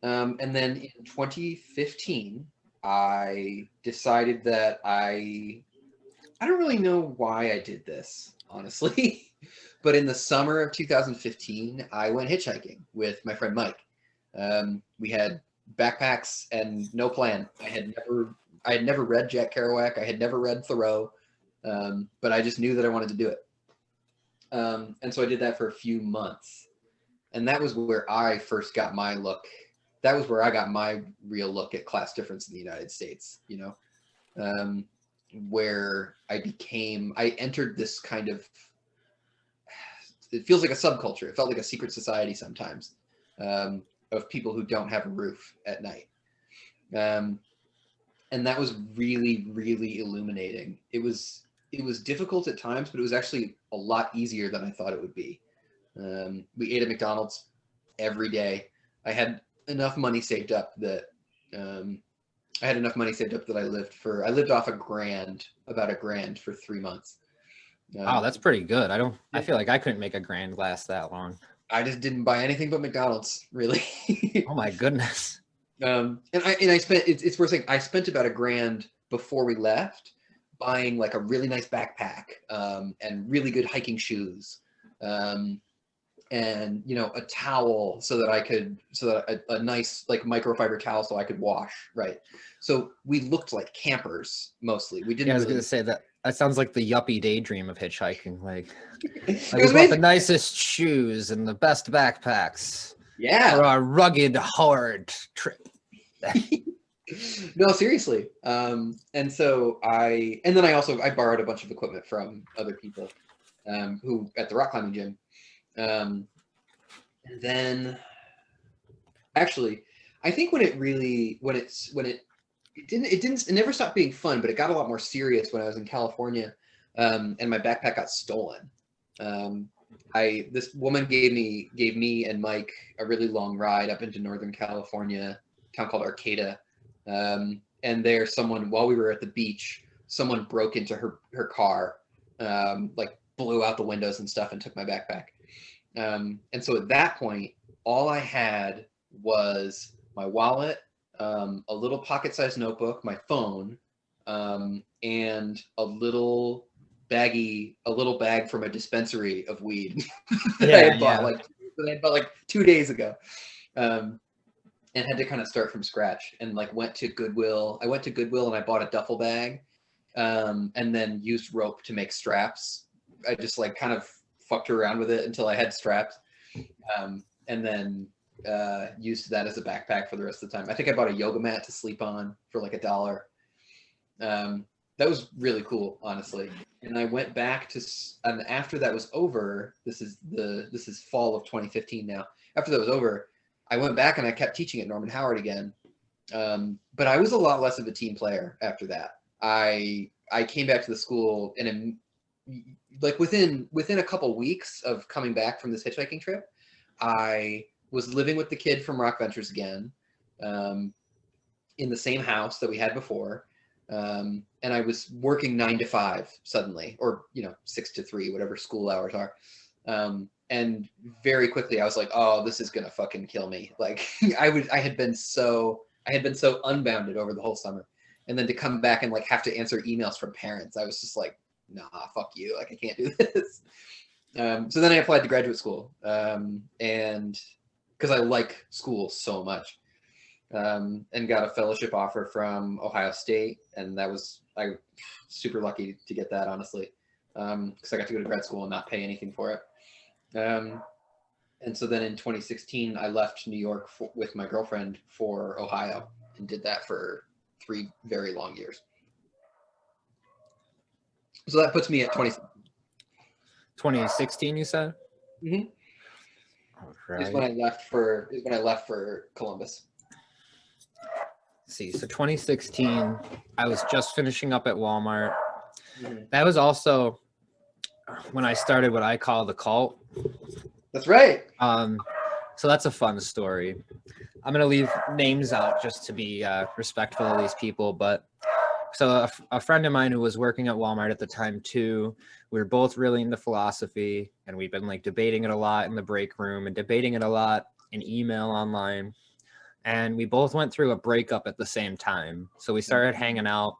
And then in 2015, I decided that I don't really know why I did this, honestly, but in the summer of 2015, I went hitchhiking with my friend Mike. We had backpacks and no plan. I had never read Jack Kerouac. I had never read Thoreau, but I just knew that I wanted to do it. And so I did that for a few months. And that was where I first got my look. That was where I got my real look at class difference in the United States, where I entered this kind of, it feels like a subculture. It felt like a secret society sometimes, of people who don't have a roof at night. And that was really, really illuminating. It was difficult at times, but it was actually a lot easier than I thought it would be. We ate at McDonald's every day. I had enough money saved up that I lived off about $1,000 for 3 months. Wow, that's pretty good. I feel like I couldn't make $1,000 last that long. I just didn't buy anything but McDonald's, really. Oh my goodness. And I spent, it's worth saying, I spent about $1,000 before we left buying a really nice backpack, and really good hiking shoes. And a towel so that a nice microfiber towel so I could wash, right? So we looked like campers mostly. We didn't. Yeah, I was gonna say that sounds like the yuppie daydream of hitchhiking. We was bought the nicest shoes and the best backpacks. Yeah. For our rugged, hard trip. No, seriously. And then I borrowed a bunch of equipment from other people, who at the rock climbing gym. And then actually, I think it never stopped being fun, but it got a lot more serious when I was in California, and my backpack got stolen. This woman gave me and Mike a really long ride up into Northern California, a town called Arcata. And there, while we were at the beach, someone broke into her car, blew out the windows and stuff and took my backpack. And so at that point, all I had was my wallet, a little pocket-sized notebook, my phone, and a little bag from a dispensary of weed that I Yeah, had bought yeah. like 2 days ago, and had to kind of start from scratch. And like went to Goodwill. I went to Goodwill and I bought a duffel bag, and then used rope to make straps. I just like kind of fucked around with it until I had straps, and then used that as a backpack for the rest of the time. I think I bought a yoga mat to sleep on for like $1. That was really cool, honestly. And I went back to, and after that was over, this is fall of 2015 now. After that was over, I went back and I kept teaching at Norman Howard again. But I was a lot less of a team player after that. I came back to the school and like within a couple weeks of coming back from this hitchhiking trip, I was living with the kid from Rock Ventures again, in the same house that we had before. And I was working 9 to 5 suddenly, or 6 to 3, whatever school hours are. And very quickly I was like, oh, this is gonna fucking kill me. Like I had been so unbounded over the whole summer, and then to come back and like have to answer emails from parents, I was just like, nah, fuck you. Like I can't do this. So then I applied to graduate school, and because I like school so much. And got a fellowship offer from Ohio State, and I super lucky to get that, honestly, because I got to go to grad school and not pay anything for it. And so then in 2016, I left New York with my girlfriend for Ohio, and did that for 3 very long years. So that puts me at 2016, you said? Mm-hmm. All Is when right. I left for Columbus. See, so 2016, I was just finishing up at Walmart. Mm-hmm. That was also when I started what I call the cult. That's right. So that's a fun story. I'm gonna leave names out just to be respectful of these people, but so a friend of mine who was working at Walmart at the time too, we were both really into philosophy, and we've been like debating it a lot in the break room and debating it a lot in email online. And we both went through a breakup at the same time. So we started hanging out.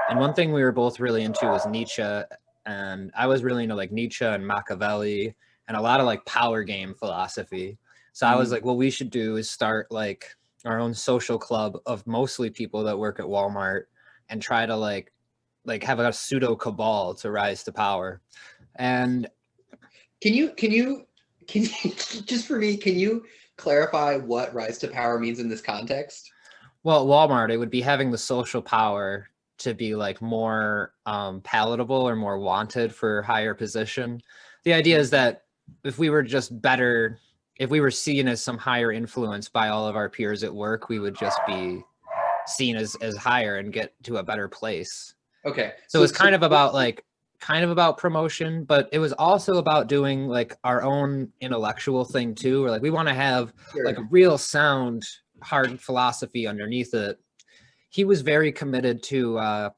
And one thing we were both really into was Nietzsche. And I was really into like Nietzsche and Machiavelli and a lot of like power game philosophy. So I was like, what we should do is start like our own social club of mostly people that work at Walmart and try to like have a pseudo cabal to rise to power. And Can you just for me, can you clarify what rise to power means in this context? well, Walmart, it would be having the social power to be like more palatable or more wanted for higher position. The idea is that if we were just better, if we were seen as some higher influence by all of our peers at work, we would just be seen as higher and get to a better place. Okay. So it's kind of about promotion, but it was also about doing like our own intellectual thing too, or like we want to have sure. like a real sound hard philosophy underneath it. He was very committed to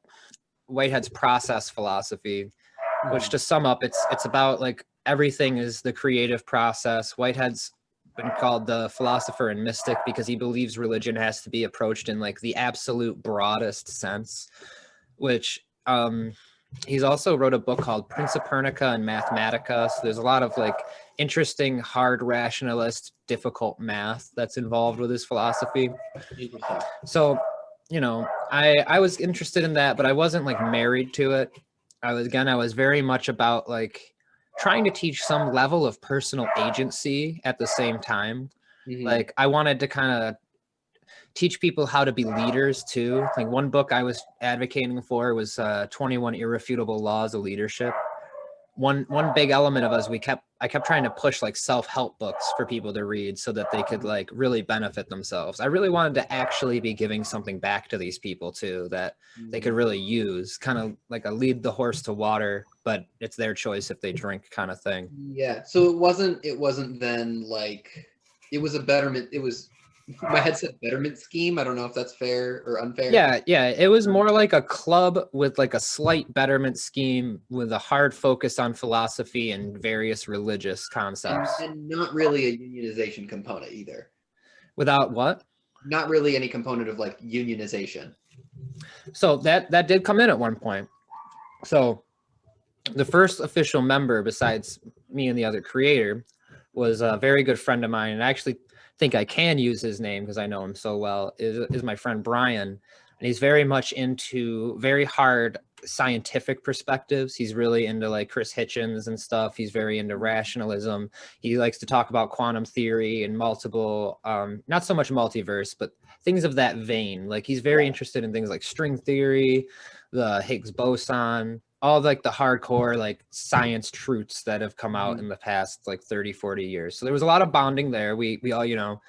Whitehead's process philosophy, which to sum up, it's about like everything is the creative process. Whitehead's been called the philosopher and mystic because he believes religion has to be approached in like the absolute broadest sense, which he's also wrote a book called Principernica and Mathematica. So there's a lot of like interesting, hard rationalist, difficult math that's involved with his philosophy. Interesting. So, I was interested in that, but I wasn't like married to it. I was very much about like trying to teach some level of personal agency at the same time. Like I wanted to kind of teach people how to be leaders too. Like one book I was advocating for was 21 Irrefutable Laws of Leadership. One big element of us, I kept trying to push like self-help books for people to read so that they could like really benefit themselves. I really wanted to actually be giving something back to these people too that they could really use, kind of like a lead the horse to water, but it's their choice if they drink kind of thing. Yeah. So it wasn't then like it was a betterment. It was My head said betterment scheme. I don't know if that's fair or unfair. Yeah, it was more like a club with like a slight betterment scheme with a hard focus on philosophy and various religious concepts. And not really a unionization component either. Without what? Not really any component of like unionization. So that did come in at one point. So the first official member besides me and the other creator was a very good friend of mine, and I actually think I can use his name because I know him so well, is my friend Brian. And he's very much into very hard scientific perspectives. He's really into like Chris Hitchens and stuff. He's very into rationalism. He likes to talk about quantum theory and multiple, not so much multiverse, but things of that vein. Like he's very interested in things like string theory, the Higgs boson, all like the hardcore like science truths that have come out in the past like 30, 40 years. So there was a lot of bonding there. We all, you know,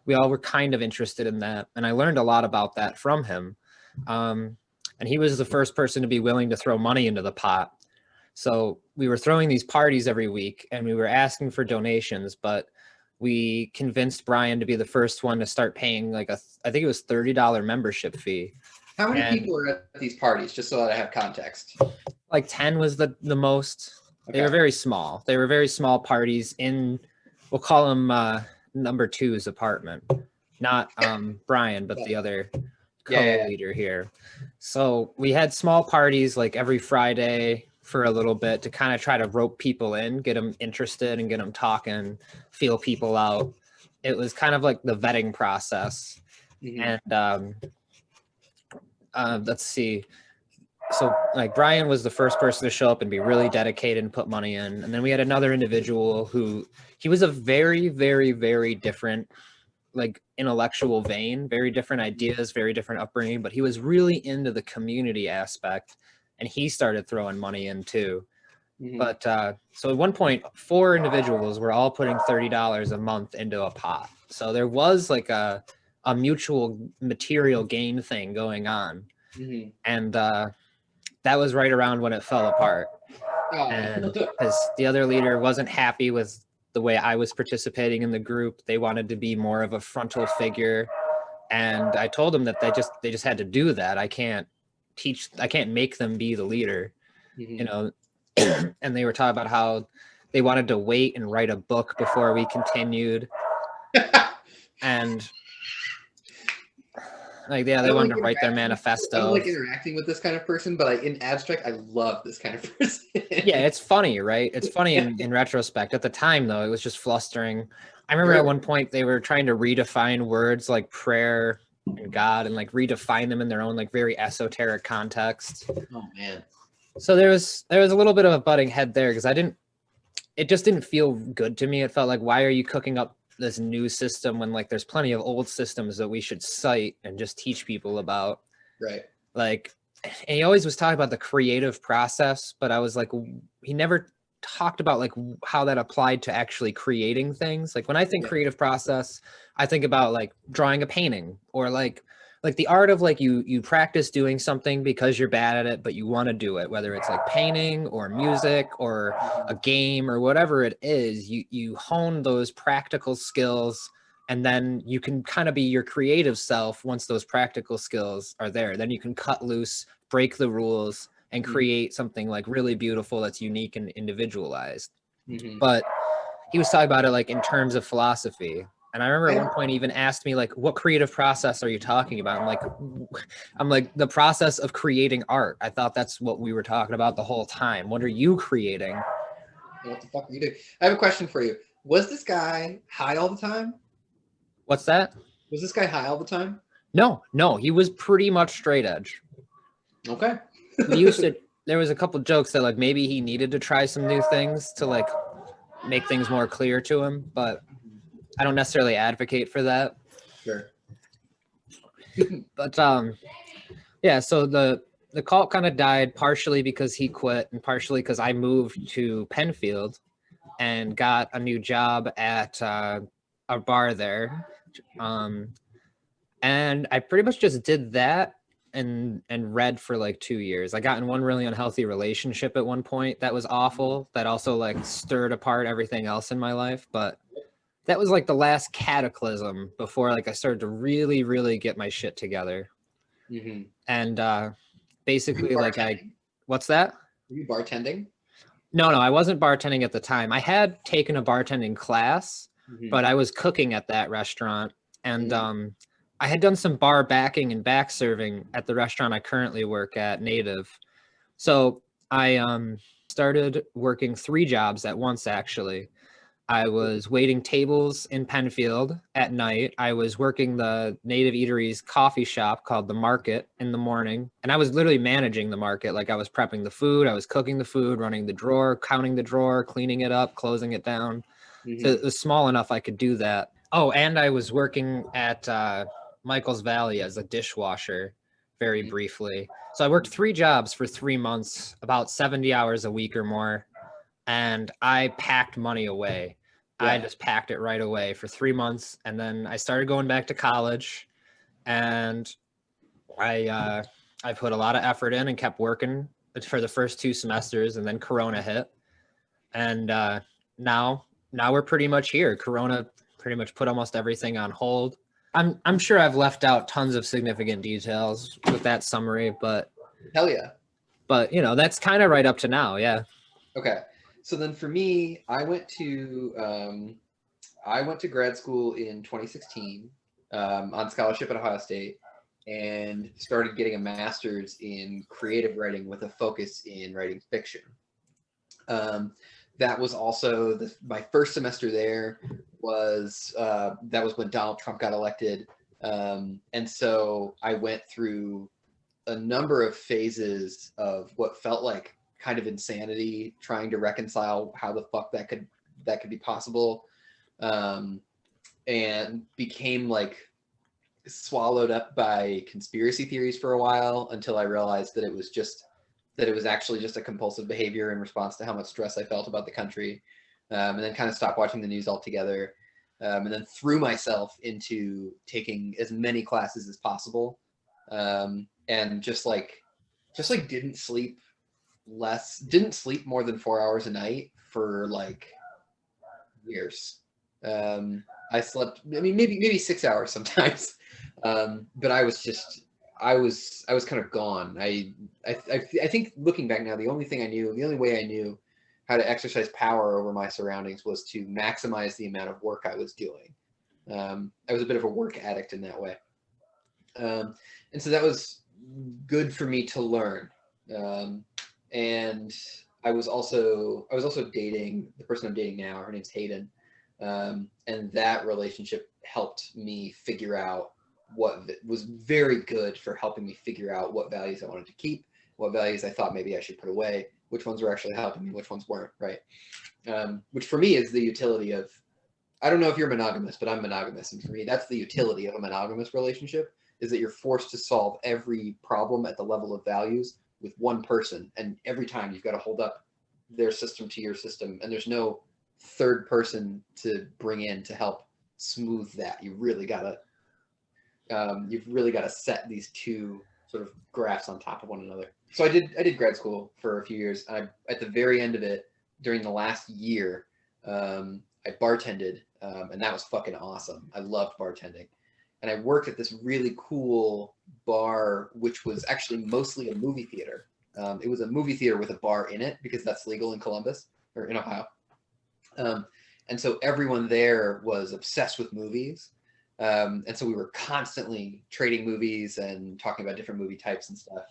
we all were kind of interested in that. And I learned a lot about that from him. And he was the first person to be willing to throw money into the pot. So we were throwing these parties every week and we were asking for donations, but we convinced Brian to be the first one to start paying like I think it was $30 membership fee. How many people are at these parties, just so that I have context? Like 10 was the most. Okay. They were very small. They were very small parties in, we'll call them number two's apartment. Not Brian, but the other co-leader here. So we had small parties like every Friday for a little bit to kind of try to rope people in, get them interested and get them talking, feel people out. It was kind of like the vetting process. And let's see. So like Brian was the first person to show up and be really dedicated and put money in. And then we had another individual who he was a very, very, very different like intellectual vein, very different ideas, very different upbringing, but he was really into the community aspect and he started throwing money in too. But so at one point, 4 individuals were all putting $30 a month into a pot. So there was like a mutual material gain thing going on. And that was right around when it fell apart. And because the other leader wasn't happy with the way I was participating in the group, they wanted to be more of a frontal figure. And I told them that they just had to do that. I can't make them be the leader, you know. And they were talking about how they wanted to wait and write a book before we continued. And like, yeah, they wanted to write their manifesto. I don't like interacting with this kind of person, but in abstract, I love this kind of person. Yeah, it's funny, right? It's funny in retrospect. At the time, though, it was just flustering. I remember at one point they were trying to redefine words like prayer and God and like redefine them in their own like very esoteric context. Oh man. So there was a little bit of a butting head there because it just didn't feel good to me. It felt like, why are you cooking up this new system when like there's plenty of old systems that we should cite and just teach people about? Right. Like, and he always was talking about the creative process, but I was like, he never talked about like how that applied to actually creating things. Like when I think creative process, I think about like drawing a painting or like the art of like you practice doing something because you're bad at it, but you want to do it, whether it's like painting or music or a game or whatever it is, you hone those practical skills and then you can kind of be your creative self once those practical skills are there. Then you can cut loose, break the rules, and create something like really beautiful that's unique and individualized. But he was talking about it like in terms of philosophy. And I remember at one point he even asked me like, what creative process are you talking about? I'm like the process of creating art. I thought that's what we were talking about the whole time. What are you creating? What the fuck are you doing? I have a question for you. Was this guy high all the time? What's that? Was this guy high all the time? No, he was pretty much straight edge. Okay. There was a couple jokes that like maybe he needed to try some new things to like make things more clear to him, but I don't necessarily advocate for that. Sure. But yeah, so the cult kind of died partially because he quit and partially because I moved to Penfield and got a new job at a bar there. And I pretty much just did that and read for like 2 years. I got in one really unhealthy relationship at one point that was awful, that also like stirred apart everything else in my life. But that was like the last cataclysm before like I started to really, really get my shit together. Mm-hmm. And Were you basically like bartending? what's that? Were you bartending? No, I wasn't bartending at the time. I had taken a bartending class, Mm-hmm. but I was cooking at that restaurant. And Mm-hmm. I had done some bar backing and back serving at the restaurant I currently work at, Native. So I started working 3 jobs at once, actually. I was waiting tables in Penfield at night. I was working the Native Eatery's coffee shop called The Market in the morning. And I was literally managing the market. Like I was prepping the food, I was cooking the food, running the drawer, counting the drawer, cleaning it up, closing it down. So Mm-hmm. it was small enough I could do that. Oh, and I was working at Michael's Valley as a dishwasher very briefly. So I worked 3 jobs for 3 months, about 70 hours a week or more. And I packed money away. I Yeah. just packed it right away for 3 months. And then I started going back to college, and I put a lot of effort in and kept working for the first 2 semesters, and then Corona hit. And now we're pretty much here. Corona pretty much put almost everything on hold. I'm sure I've left out tons of significant details with that summary, Hell yeah. but that's kind of right up to now. Yeah. Okay. So then for me, I went to grad school in 2016 on scholarship at Ohio State and started getting a master's in creative writing with a focus in writing fiction. Um, that was also my first semester there was that was when Donald Trump got elected, and so I went through a number of phases of what felt like kind of insanity, trying to reconcile how the fuck that could be possible, um, and became like swallowed up by conspiracy theories for a while until I realized that it was actually just a compulsive behavior in response to how much stress I felt about the country, and then kind of stopped watching the news altogether, and then threw myself into taking as many classes as possible, and just like didn't sleep more than 4 hours a night for like years. Um, I slept, I mean, maybe 6 hours sometimes, but I was kind of gone. I think looking back now, the only way I knew how to exercise power over my surroundings was to maximize the amount of work I was doing. I was a bit of a work addict in that way, and so that was good for me to learn. Um, and I was also dating the person I'm dating now. Her name's Hayden, and that relationship helped me figure out was very good for helping me figure out what values I wanted to keep, what values I thought maybe I should put away, which ones were actually helping me, which ones weren't, right? Which for me is the utility of, I don't know if you're monogamous, but I'm monogamous, and for me, that's the utility of a monogamous relationship, is that you're forced to solve every problem at the level of values with one person, and every time you've got to hold up their system to your system, and there's no third person to bring in to help smooth that. You've really got to set these two sort of graphs on top of one another. So I did grad school for a few years. At the very end of it, during the last year, I bartended, and that was fucking awesome. I loved bartending, and I worked at this really cool bar, which was actually mostly a movie theater. It was a movie theater with a bar in it because that's legal in Columbus or in Ohio. Um, and so everyone there was obsessed with movies. And so we were constantly trading movies and talking about different movie types and stuff.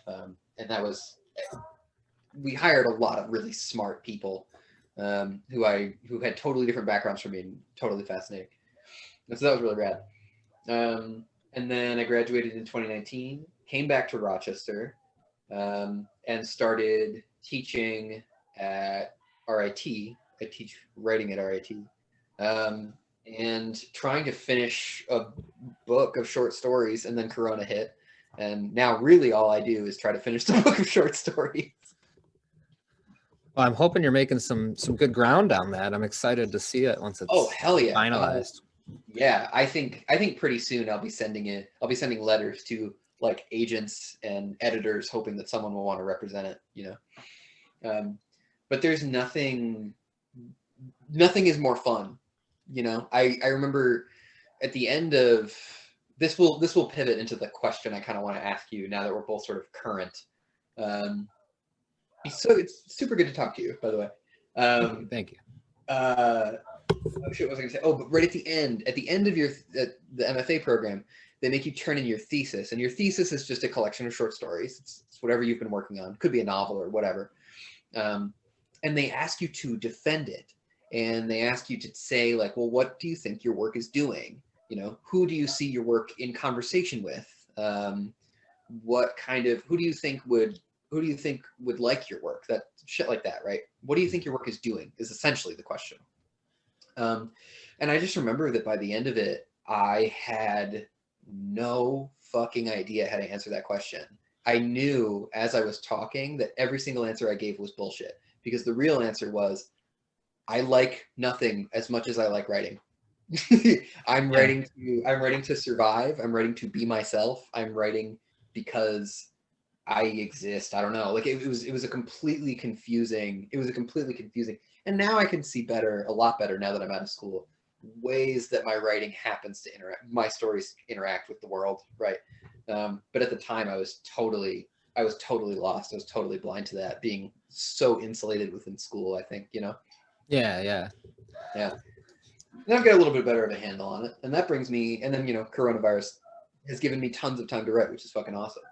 We hired a lot of really smart people, who had totally different backgrounds from me and totally fascinating. And so that was really rad. And then I graduated in 2019, came back to Rochester, and started teaching at RIT. I teach writing at RIT, and trying to finish a book of short stories, and then Corona hit, and now really all I do is try to finish the book of short stories. Well, I'm hoping you're making some good ground on that. I'm excited to see it once Oh it's hell yeah! finalized. Yeah, I think pretty soon I'll be sending letters to like agents and editors, hoping that someone will want to represent it. But there's nothing is more fun You know, I remember at the end of this will pivot into the question I kind of want to ask you now that we're both sort of current. Um, so it's super good to talk to you, by the way. Thank you. Oh shit, what was I gonna say? Oh, but right at the end of your the MFA program, they make you turn in your thesis, and your thesis is just a collection of short stories. It's whatever you've been working on. Could be a novel or whatever. And they ask you to defend it, and they ask you to say like, well, what do you think your work is doing? You know, who do you see your work in conversation with? What kind of who do you think would like your work? That shit like that, right? What do you think your work is doing is essentially the question. And I just remember that by the end of it, I had no fucking idea how to answer that question. I knew as I was talking that every single answer I gave was bullshit, because the real answer was I like nothing as much as I like writing. I'm writing to survive. I'm writing to be myself. I'm writing because I exist. I don't know. Like it was a completely confusing. It was a completely confusing. And now I can see better, a lot better now that I'm out of school, ways that my writing happens to interact, my stories interact with the world, right? But at the time, I was totally lost. I was totally blind to that, being so insulated within school. I think, you know. Yeah. And I've got a little bit better of a handle on it, and that brings me. And then coronavirus has given me tons of time to write, which is fucking awesome.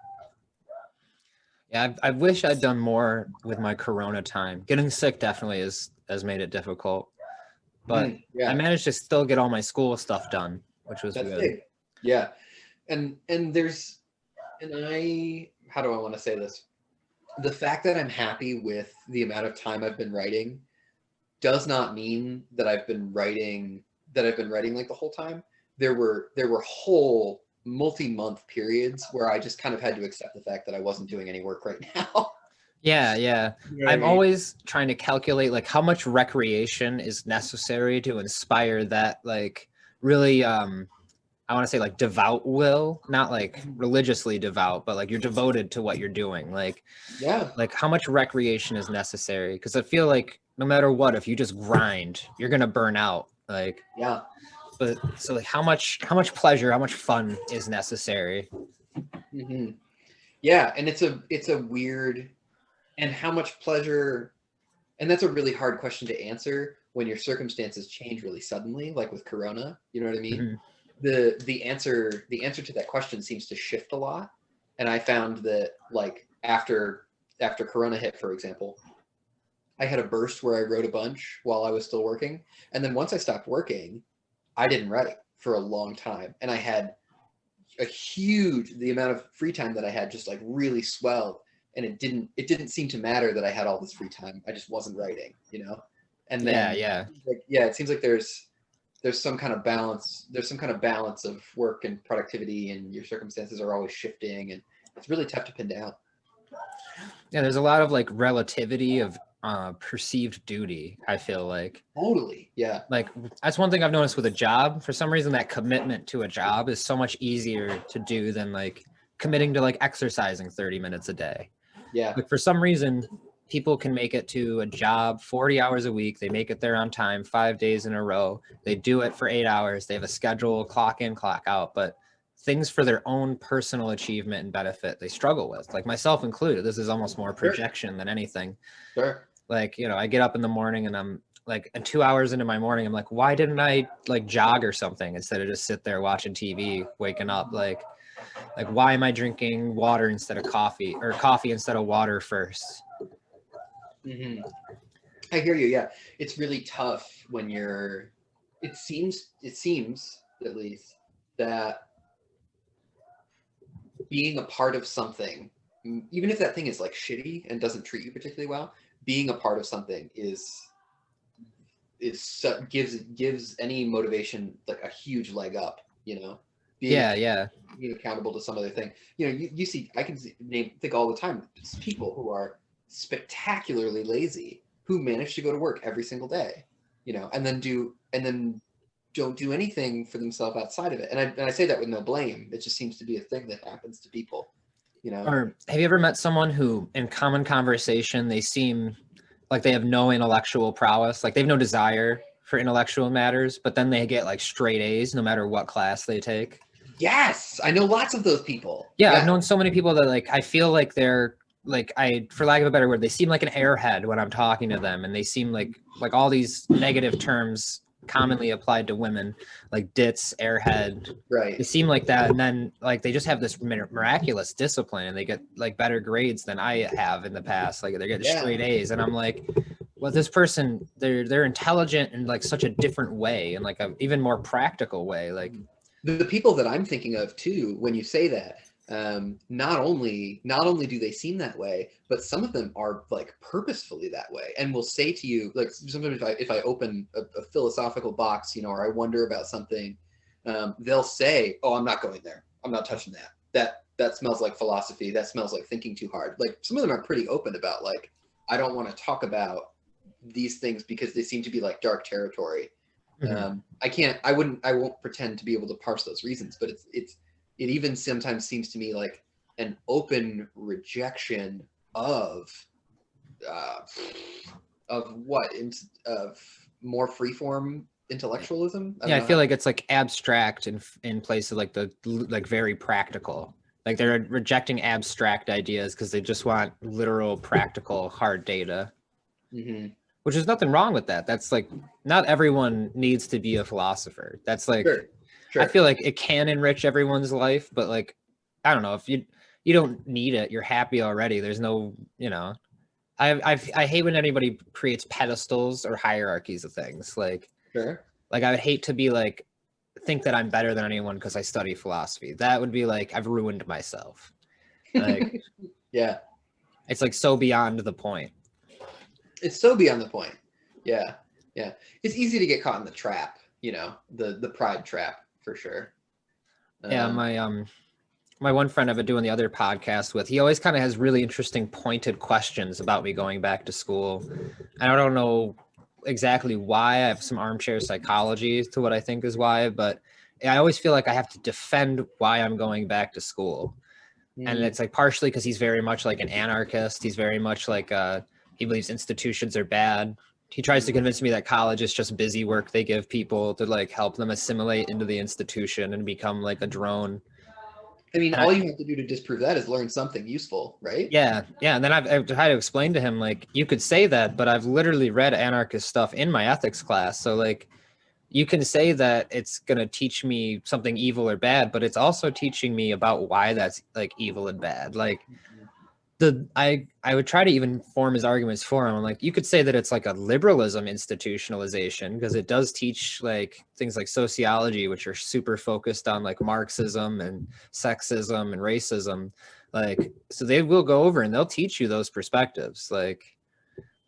Yeah, I wish I'd done more with my Corona time. Getting sick definitely has made it difficult, but yeah. I managed to still get all my school stuff done, which was That's good. big. Yeah, and how do I want to say this? The fact that I'm happy with the amount of time I've been writing does not mean that I've been writing like the whole time. There were whole multi-month periods where I just kind of had to accept the fact that I wasn't doing any work right now. Yeah. You know what I I'm mean? always trying to calculate like how much recreation is necessary to inspire that like really I want to say like devout will, not like religiously devout, but like you're devoted to what you're doing. Like how much recreation is necessary? Because I feel like no matter what, if you just grind, you're gonna burn out. Like but so like how much pleasure, how much fun is necessary? Mm-hmm. Yeah, and it's a weird, and how much pleasure, and that's a really hard question to answer when your circumstances change really suddenly, like with Corona. You know what I mean? Mm-hmm. The answer to that question seems to shift a lot, and I found that like after Corona hit, for example, I had a burst where I wrote a bunch while I was still working, and then once I stopped working, I didn't write for a long time, and I had the amount of free time that I had just like really swelled, and it didn't seem to matter that I had all this free time. I just wasn't writing, you know. And then it seems like there's some kind of balance. There's some kind of balance of work and productivity, and your circumstances are always shifting, and it's really tough to pin down. Yeah, there's a lot of like relativity of perceived duty, I feel like. Totally. Yeah. Like that's one thing I've noticed with a job. For some reason, that commitment to a job is so much easier to do than like committing to like exercising 30 minutes a day. Yeah. Like for some reason, people can make it to a job 40 hours a week. They make it there on time 5 days in a row. They do it for 8 hours. They have a schedule, clock in, clock out. But things for their own personal achievement and benefit, they struggle with, like myself included. This is almost more projection than anything. Sure. Like, I get up in the morning and I'm like, and 2 hours into my morning, I'm like, why didn't I like jog or something instead of just sit there watching TV, waking up? Like why am I drinking water instead of coffee, or coffee instead of water first? Mm-hmm. I hear you. Yeah, it's really tough when you're. It seems at least that being a part of something, even if that thing is like shitty and doesn't treat you particularly well, being a part of something gives any motivation like a huge leg up. You know. Being accountable to some other thing. You see, I can think all the time, people who are spectacularly lazy who manage to go to work every single day, and then don't do anything for themselves outside of it. And I say that with no blame. It just seems to be a thing that happens to people, Or have you ever met someone who in common conversation, they seem like they have no intellectual prowess, like they have no desire for intellectual matters, but then they get like straight A's no matter what class they take. Yes, I know lots of those people. Yeah, I've known so many people that like I feel like they're like for lack of a better word, they seem like an airhead when I'm talking to them, and they seem like all these negative terms commonly applied to women, like ditz, airhead. Right. They seem like that, and then like they just have this miraculous discipline, and they get like better grades than I have in the past. Like they're getting straight A's, and I'm like, well, this person, they're intelligent in like such a different way, and like a even more practical way. Like the people that I'm thinking of too, when you say that, not only do they seem that way, but some of them are like purposefully that way, and will say to you, like sometimes if I open a philosophical box, you know, or I wonder about something, they'll say, "Oh, I'm not going there. I'm not touching that. That smells like philosophy. That smells like thinking too hard." Like some of them are pretty open about like, I don't want to talk about these things because they seem to be like dark territory. I won't pretend to be able to parse those reasons, but it even sometimes seems to me like an open rejection of more freeform intellectualism. I feel like it's like abstract in place of like the like very practical. Like they're rejecting abstract ideas because they just want literal, practical, hard data. Which is nothing wrong with that. That's like, not everyone needs to be a philosopher. That's like, sure. I feel like it can enrich everyone's life, but like, I don't know, if you don't need it, you're happy already. There's no, you know, I hate when anybody creates pedestals or hierarchies of things. Like, like I would hate to be like, think that I'm better than anyone because I study philosophy. That would be like, I've ruined myself. Like, yeah, it's like so beyond the point. It's so beyond the point. Yeah. It's easy to get caught in the trap, you know, the pride trap for sure. Yeah, my one friend I've been doing the other podcast with, he always kind of has really interesting pointed questions about me going back to school. And I don't know exactly why. I have some armchair psychology to what I think is why, but I always feel like I have to defend why I'm going back to school. And it's like partially because he's very much like an anarchist. He's very much like he believes institutions are bad. He tries to convince me that college is just busy work they give people to like help them assimilate into the institution and become like a drone. I mean, all you have to do to disprove that is learn something useful, right? Yeah. And then I've tried to explain to him, like, you could say that, but I've literally read anarchist stuff in my ethics class. So like, you can say that it's going to teach me something evil or bad, but it's also teaching me about why that's like evil and bad. Like, I would try to even form his arguments for him. I'm like, you could say that it's like a liberalism institutionalization because it does teach like things like sociology, which are super focused on like Marxism and sexism and racism. Like, so they will go over and they'll teach you those perspectives. Like,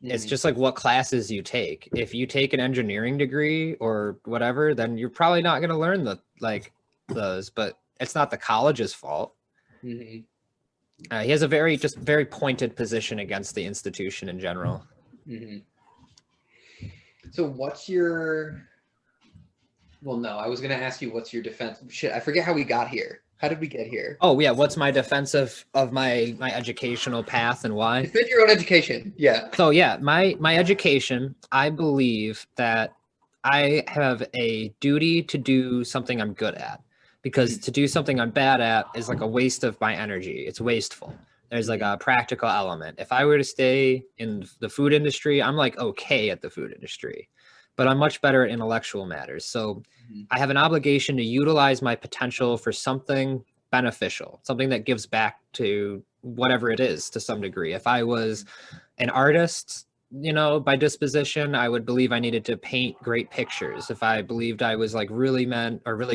it's just like what classes you take. If you take an engineering degree or whatever, then you're probably not going to learn those, but it's not the college's fault. He has a very pointed position against the institution in general. So what's your, well, no, I was going to ask you, what's your defense? Shit, I forget how we got here. How did we get here? Oh yeah. What's my defense of my educational path and why? Defend your own education. Yeah. So yeah, my education, I believe that I have a duty to do something I'm good at, because to do something I'm bad at is like a waste of my energy. It's wasteful. There's like a practical element. If I were to stay in the food industry, I'm like okay at the food industry, but I'm much better at intellectual matters. So I have an obligation to utilize my potential for something beneficial, something that gives back to whatever it is to some degree. If I was an artist, you know, by disposition, I would believe I needed to paint great pictures. If I believed I was like really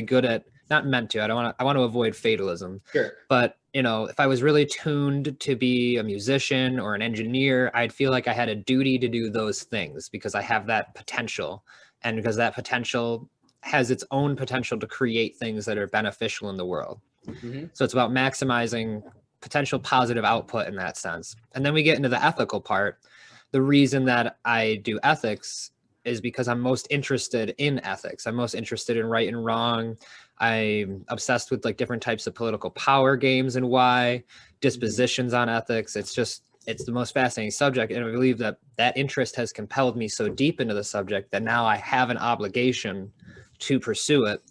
good at, not meant to, I want to avoid fatalism. Sure. But, you know, if I was really tuned to be a musician or an engineer, I'd feel like I had a duty to do those things because I have that potential. And because that potential has its own potential to create things that are beneficial in the world. So it's about maximizing potential positive output in that sense. And then we get into the ethical part. The reason that I do ethics is because I'm most interested in ethics. I'm most interested in right and wrong. I'm obsessed with like different types of political power games and why, dispositions on ethics. It's just, it's the most fascinating subject. And I believe that that interest has compelled me so deep into the subject that now I have an obligation to pursue it,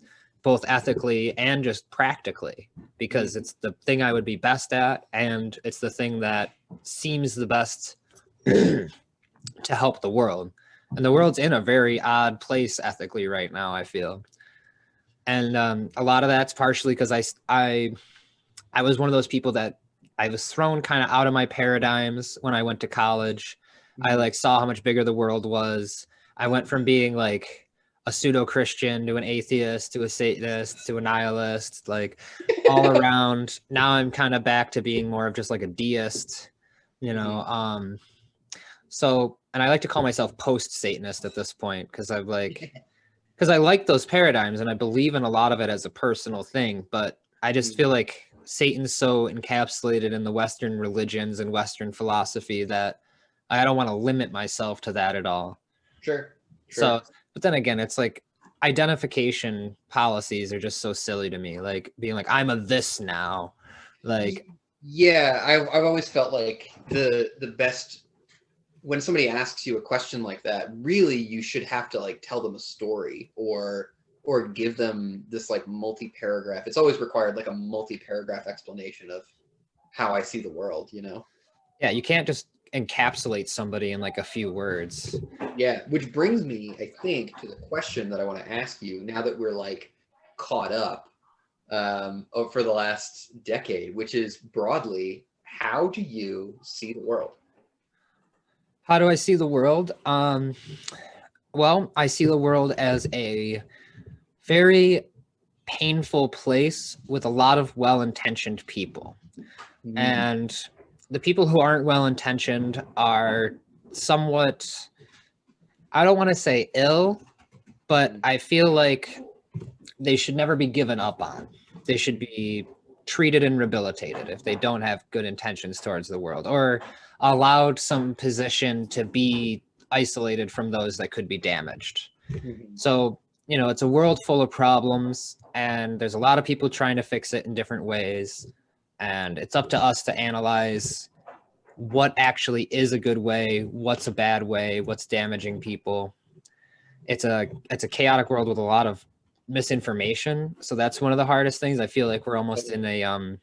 both ethically and just practically, because it's the thing I would be best at. And it's the thing that seems the best to help the world. And the world's in a very odd place ethically right now, I feel. And a lot of that's partially because I was one of those people that I was thrown kind of out of my paradigms when I went to college. I like saw how much bigger the world was. I went from being like a pseudo-Christian to an atheist to a Satanist to a nihilist, like all around. Now I'm kind of back to being more of just like a deist, you know. So, and I like to call myself post-Satanist at this point because I like those paradigms and I believe in a lot of it as a personal thing, but I just feel like Satan's so encapsulated in the Western religions and Western philosophy that I don't want to limit myself to that at all. Sure. So, but then again, it's like identification policies are just so silly to me. Like being like, I'm a this now. Like, yeah, I've always felt like the best when somebody asks you a question like that, really you should have to like tell them a story or give them this like multi-paragraph. It's always required like a multi-paragraph explanation of how I see the world, you know? Yeah, you can't just encapsulate somebody in like a few words. Yeah, which brings me, I think, to the question that I want to ask you now that we're like caught up for the last decade, which is broadly, how do you see the world? How do I see the world? Well, I see the world as a very painful place with a lot of well-intentioned people. And the people who aren't well-intentioned are somewhat, I don't want to say ill, but I feel like they should never be given up on. They should be treated and rehabilitated if they don't have good intentions towards the world, or allowed some position to be isolated from those that could be damaged. So, you know, it's a world full of problems and there's a lot of people trying to fix it in different ways. And it's up to us to analyze what actually is a good way, what's a bad way, what's damaging people. It's a chaotic world with a lot of misinformation. So that's one of the hardest things. I feel like we're almost in a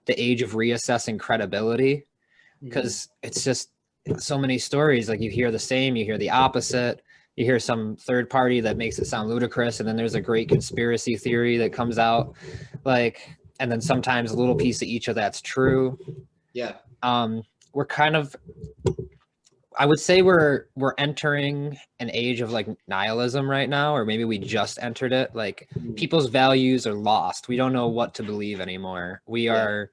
the age of reassessing credibility, because it's just so many stories. Like you hear the same, you hear the opposite, you hear some third party that makes it sound ludicrous, and then there's a great conspiracy theory that comes out, like, and then sometimes a little piece of each of that's true. Yeah. We're kind of, I would say we're entering an age of like nihilism right now, or maybe we just entered it. Like people's values are lost. We don't know what to believe anymore. We are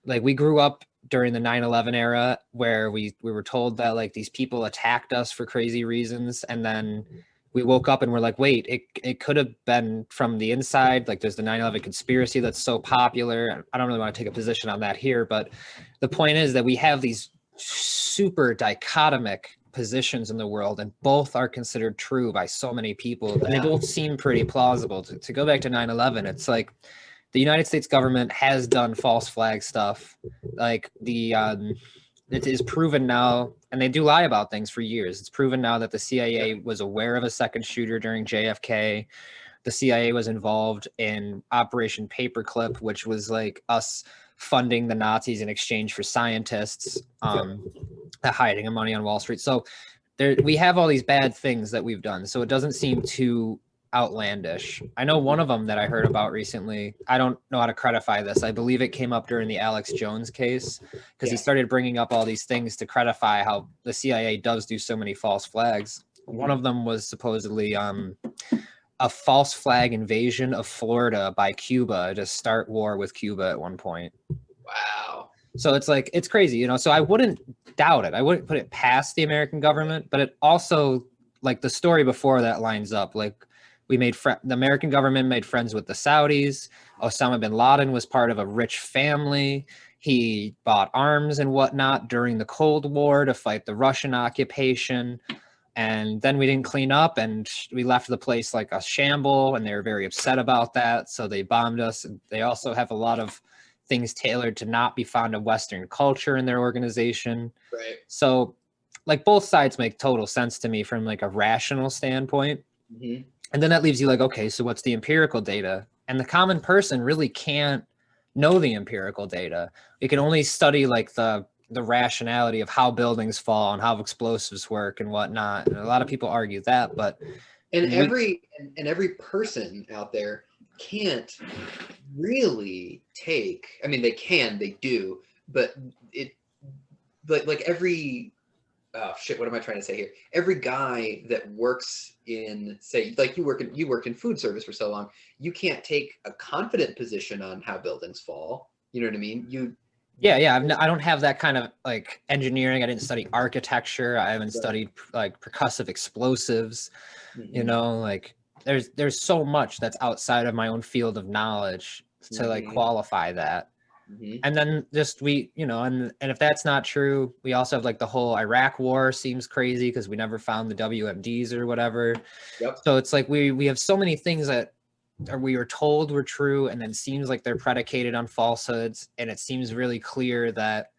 like, we grew up during the 9/11 era where we were told that like these people attacked us for crazy reasons, and then we woke up and we're like, wait, it could have been from the inside. Like there's the 9/11 conspiracy that's so popular. I don't really want to take a position on that here, but the point is that we have these super dichotomic positions in the world, and both are considered true by so many people, and they both seem pretty plausible. To go back to 9/11, it's like the United States government has done false flag stuff. Like it is proven now, and they do lie about things for years. It's proven now that the CIA was aware of a second shooter during JFK. The CIA was involved in Operation Paperclip, which was like us funding the Nazis in exchange for scientists, hiding money on Wall Street. So we have all these bad things that we've done. So it doesn't seem too outlandish. I know one of them that I heard about recently. I don't know how to credify this. I believe it came up during the Alex Jones case, because he started bringing up all these things to credify how the CIA does do so many false flags. One of them was supposedly a false flag invasion of Florida by Cuba to start war with Cuba at one point. Wow. So it's like, it's crazy, you know? So I wouldn't doubt it. I wouldn't put it past the American government, but it also, like the story before that lines up. Like the American government made friends with the Saudis. Osama bin Laden was part of a rich family. He bought arms and whatnot during the Cold War to fight the Russian occupation. And then we didn't clean up and we left the place like a shamble, and they were very upset about that. So they bombed us. And they also have a lot of things tailored to not be found in Western culture in their organization. Right. So like both sides make total sense to me from like a rational standpoint. Mm-hmm. And then that leaves you like, okay, so what's the empirical data? And the common person really can't know the empirical data. We can only study like the rationality of how buildings fall and how explosives work and whatnot. And a lot of people argue that, but And I mean, every person out there can't really take. I mean, they do, but it like every oh shit, what am I trying to say here? Every guy that works in, say, like you worked in food service for so long, you can't take a confident position on how buildings fall. You know what I mean? yeah, I don't have that kind of like engineering. I didn't study architecture. I haven't studied like percussive explosives. You know, like there's so much that's outside of my own field of knowledge to like qualify that. And then just we, you know, and if that's not true, we also have like the whole Iraq war seems crazy because we never found the WMDs or whatever. Yep. So it's like we have so many things that we were told were true, and then seems like they're predicated on falsehoods, and it seems really clear that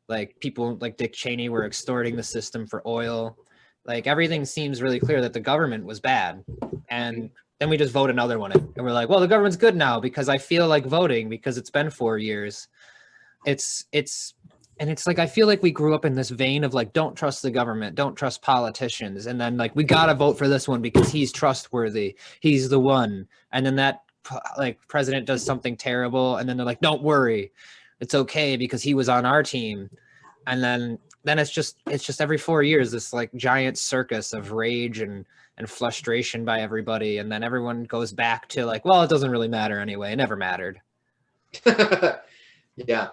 like people like Dick Cheney were extorting the system for oil. Like everything seems really clear that the government was bad, and then we just vote another one in, and we're like, well, the government's good now because I feel like voting because it's been 4 years. It's like I feel like we grew up in this vein of like, don't trust the government, don't trust politicians, and then like we gotta vote for this one because he's trustworthy, he's the one. And then that like president does something terrible, and then they're like, don't worry, it's okay because he was on our team. And then it's just every 4 years this like giant circus of rage and frustration by everybody, and then everyone goes back to like, well, it doesn't really matter anyway, it never mattered. Yeah.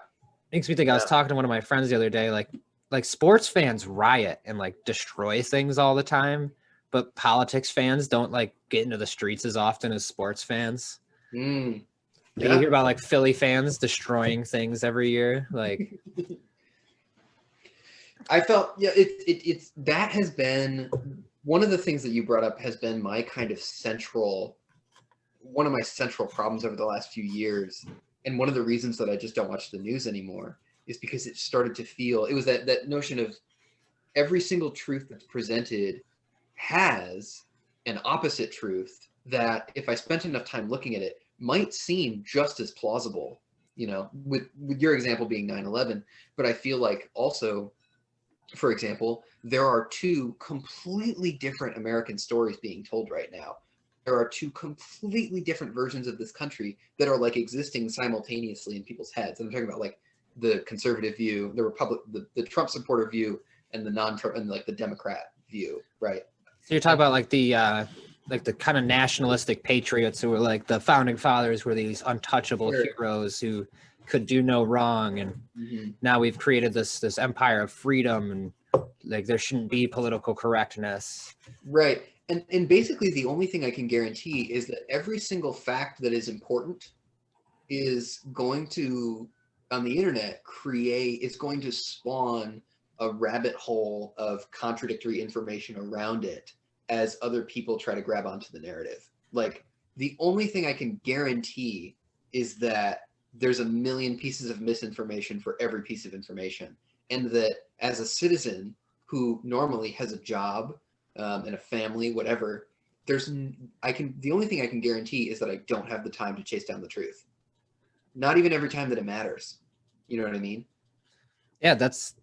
Makes me think I was talking to one of my friends the other day, like sports fans riot and like destroy things all the time, but politics fans don't like get into the streets as often as sports fans. Yeah. You hear about like Philly fans destroying things every year. Like I felt, yeah, it's that has been one of the things that you brought up has been my kind of one of my central problems over the last few years. And one of the reasons that I just don't watch the news anymore is because it started to feel, it was that notion of every single truth that's presented has an opposite truth that if I spent enough time looking at it might seem just as plausible, you know, with your example being 9/11. But I feel like also, for example, there are two completely different American stories being told right now. There are two completely different versions of this country that are like existing simultaneously in people's heads. And I'm talking about like the conservative view, the Trump supporter view, and the non-Trump and like the Democrat view, right? So you're talking about like the kind of nationalistic patriots who were like the founding fathers were these untouchable heroes who could do no wrong, and now we've created this empire of freedom, and like there shouldn't be political correctness. Right. And basically the only thing I can guarantee is that every single fact that is important is going to, on the internet, is going to spawn a rabbit hole of contradictory information around it as other people try to grab onto the narrative. Like the only thing I can guarantee is that there's a million pieces of misinformation for every piece of information. And that as a citizen who normally has a job, and a family, whatever, the only thing I can guarantee is that I don't have the time to chase down the truth. Not even every time that it matters. You know what I mean? Yeah, that's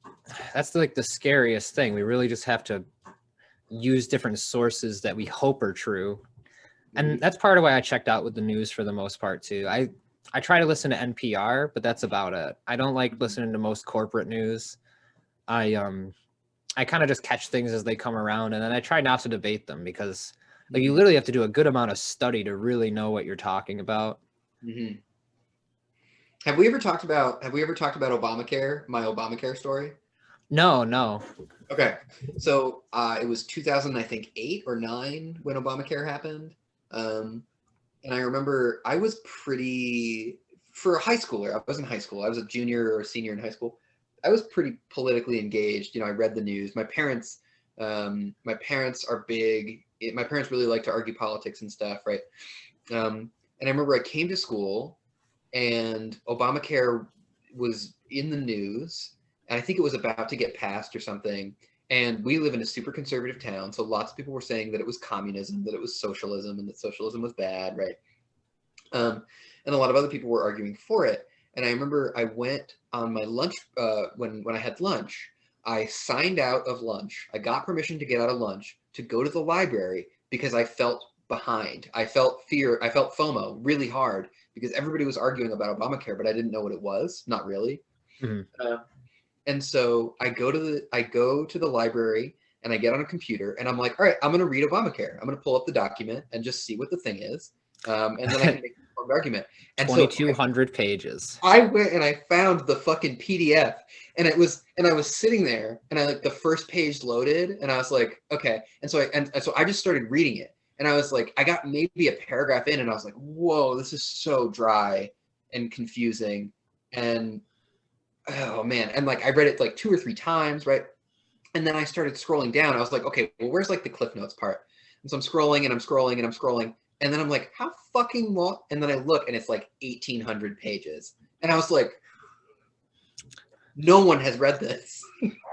like the scariest thing. We really just have to use different sources that we hope are true. And that's part of why I checked out with the news for the most part too. I try to listen to NPR, but that's about it. I don't like listening to most corporate news. I kind of just catch things as they come around, and then I try not to debate them because like you literally have to do a good amount of study to really know what you're talking about. Have we ever talked about Obamacare, my Obamacare story? No. Okay. So it was 2000, I think 8 or 9 when Obamacare happened. And I remember I was for a high schooler, I wasn't in high school. I was a junior or a senior in high school. I was pretty politically engaged. You know, I read the news. My parents are big. My parents really like to argue politics and stuff, right? And I remember I came to school and Obamacare was in the news, and I think it was about to get passed or something. And we live in a super conservative town, so lots of people were saying that it was communism, that it was socialism, and that socialism was bad, right? And a lot of other people were arguing for it. And I remember I went on my lunch when I had lunch. I signed out of lunch. I got permission to get out of lunch to go to the library because I felt behind. I felt fear. I felt FOMO really hard because everybody was arguing about Obamacare, but I didn't know what it was. Not really. And so I go to the library and I get on a computer and I'm like, all right, I'm going to read Obamacare. I'm going to pull up the document and just see what the thing is. And then I can make an informed argument. And 2,200 pages. I went and I found the fucking PDF, and I was sitting there, and I like the first page loaded, and I was like, okay. And so I just started reading it, and I was like, I got maybe a paragraph in, and I was like, whoa, this is so dry and confusing, and oh man, and like I read it like 2 or 3 times, right? And then I started scrolling down. I was like, okay, well, where's like the Cliff Notes part? And so I'm scrolling and I'm scrolling and I'm scrolling. And then I'm like, how fucking long? And then I look and it's like 1,800 pages. And I was like, no one has read this.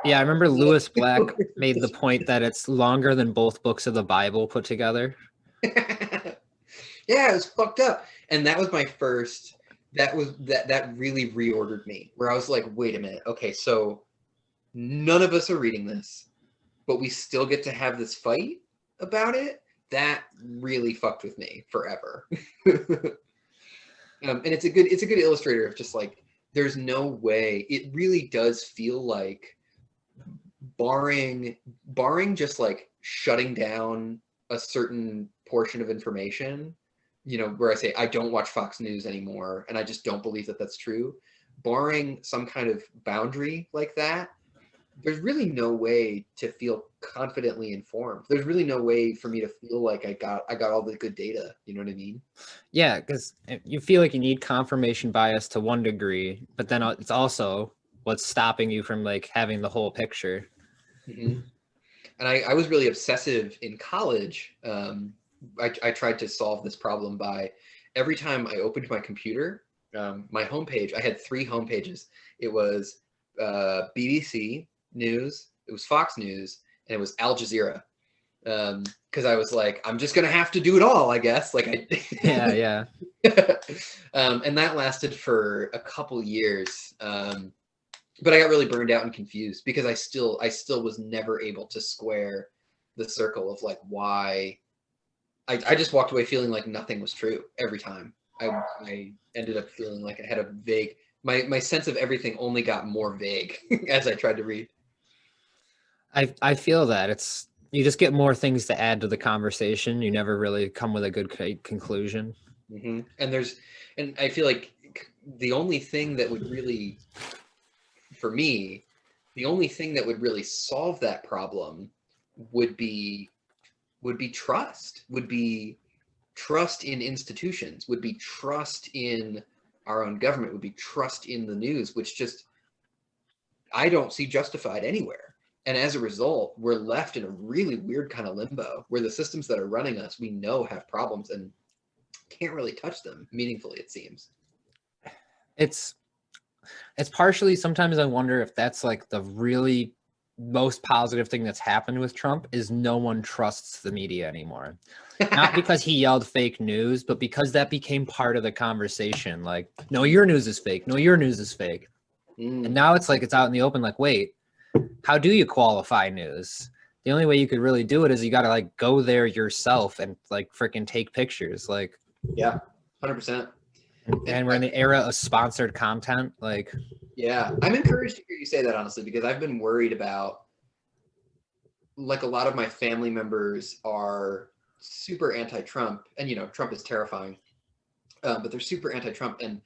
Yeah, I remember Lewis Black made the point that it's longer than both books of the Bible put together. Yeah, it was fucked up. And that was my first, that really reordered me, where I was like, wait a minute. Okay, so none of us are reading this, but we still get to have this fight about it. That really fucked with me forever. And it's a good illustrator of just like, there's no way. It really does feel like barring just like shutting down a certain portion of information, you know, where I say I don't watch Fox News anymore and I just don't believe that that's true, barring some kind of boundary like that, there's really no way to feel confidently informed. There's really no way for me to feel like I got all the good data. You know what I mean? Yeah, because you feel like you need confirmation bias to one degree, but then it's also what's stopping you from like having the whole picture. Mm-hmm. And I was really obsessive in college. I tried to solve this problem by every time I opened my computer, my homepage, I had 3 homepages. It was BBC News, it was Fox News, and it was Al Jazeera. Because I was like, I'm just gonna have to do it all, I guess. Like yeah. And that lasted for a couple years. But I got really burned out and confused because I still was never able to square the circle of like why. I just walked away feeling like nothing was true every time. I ended up feeling like I had a vague. My sense of everything only got more vague as I tried to read. I feel that you just get more things to add to the conversation. You never really come with a good conclusion. Mm-hmm. And I feel like the only thing that would really, for me, the only thing that would really solve that problem would be trust, would be trust in institutions, would be trust in our own government, would be trust in the news, which just I don't see justified anywhere. And as a result, we're left in a really weird kind of limbo where the systems that are running us, we know have problems and can't really touch them meaningfully, it seems. It's partially, sometimes I wonder if that's like the really most positive thing that's happened with Trump is no one trusts the media anymore. Not because he yelled fake news, but because that became part of the conversation. Like, no, your news is fake. No, your news is fake. And now it's like, it's out in the open. Like, wait, how do you qualify news? The only way you could really do it is you got to like go there yourself and like freaking take pictures. Like, yeah, 100%. And we're in the era of sponsored content. Like, yeah, I'm encouraged to hear you say that, honestly, because I've been worried about, like, a lot of my family members are super anti-Trump, and you know, Trump is terrifying, but they're super anti-Trump, and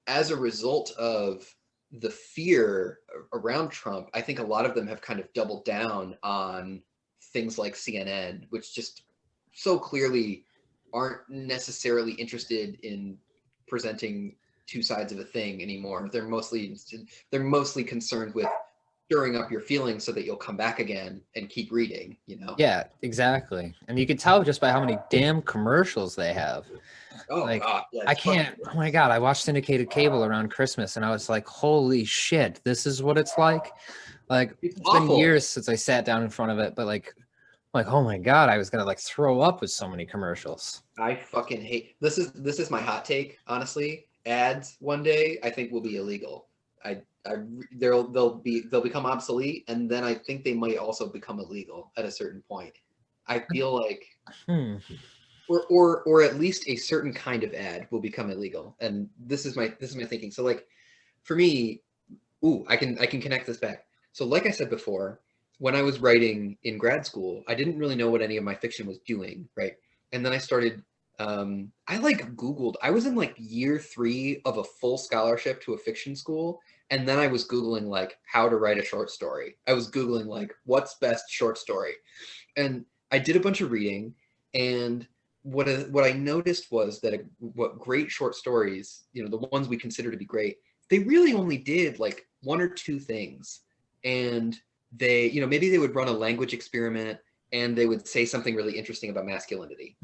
as a result of the fear around Trump, I think a lot of them have kind of doubled down on things like CNN, which just so clearly aren't necessarily interested in presenting 2 sides of a thing anymore. They're mostly concerned with stirring up your feelings so that you'll come back again and keep reading, you know? Yeah, exactly. And you can tell just by how many damn commercials they have. Oh Like, God, yeah, I it's fucking can't, oh my God, I watched syndicated cable around Christmas and I was like, holy shit, this is what it's like. Like, it's it's been awful. years since I sat down in front of it, but like, oh my God, I was gonna like throw up with so many commercials. I fucking hate this is my hot take, honestly. Ads one day I think will be illegal. I they'll become obsolete, and then I think they might also become illegal at a certain point. I feel like Hmm. or at least a certain kind of ad will become illegal. And this is my thinking. So like for me, ooh, I can connect this back. So like I said before, when I was writing in grad school, I didn't really know what any of my fiction was doing, right? And then I started I like Googled, I was in like year 3 of a full scholarship to a fiction school, and then I was Googling like how to write a short story. I was Googling like what's best short story. And I did a bunch of reading, and what I noticed was that what great short stories, the ones we consider to be great, they really only did like one or two things, and they, maybe they would run a language experiment, and they would say something really interesting about masculinity.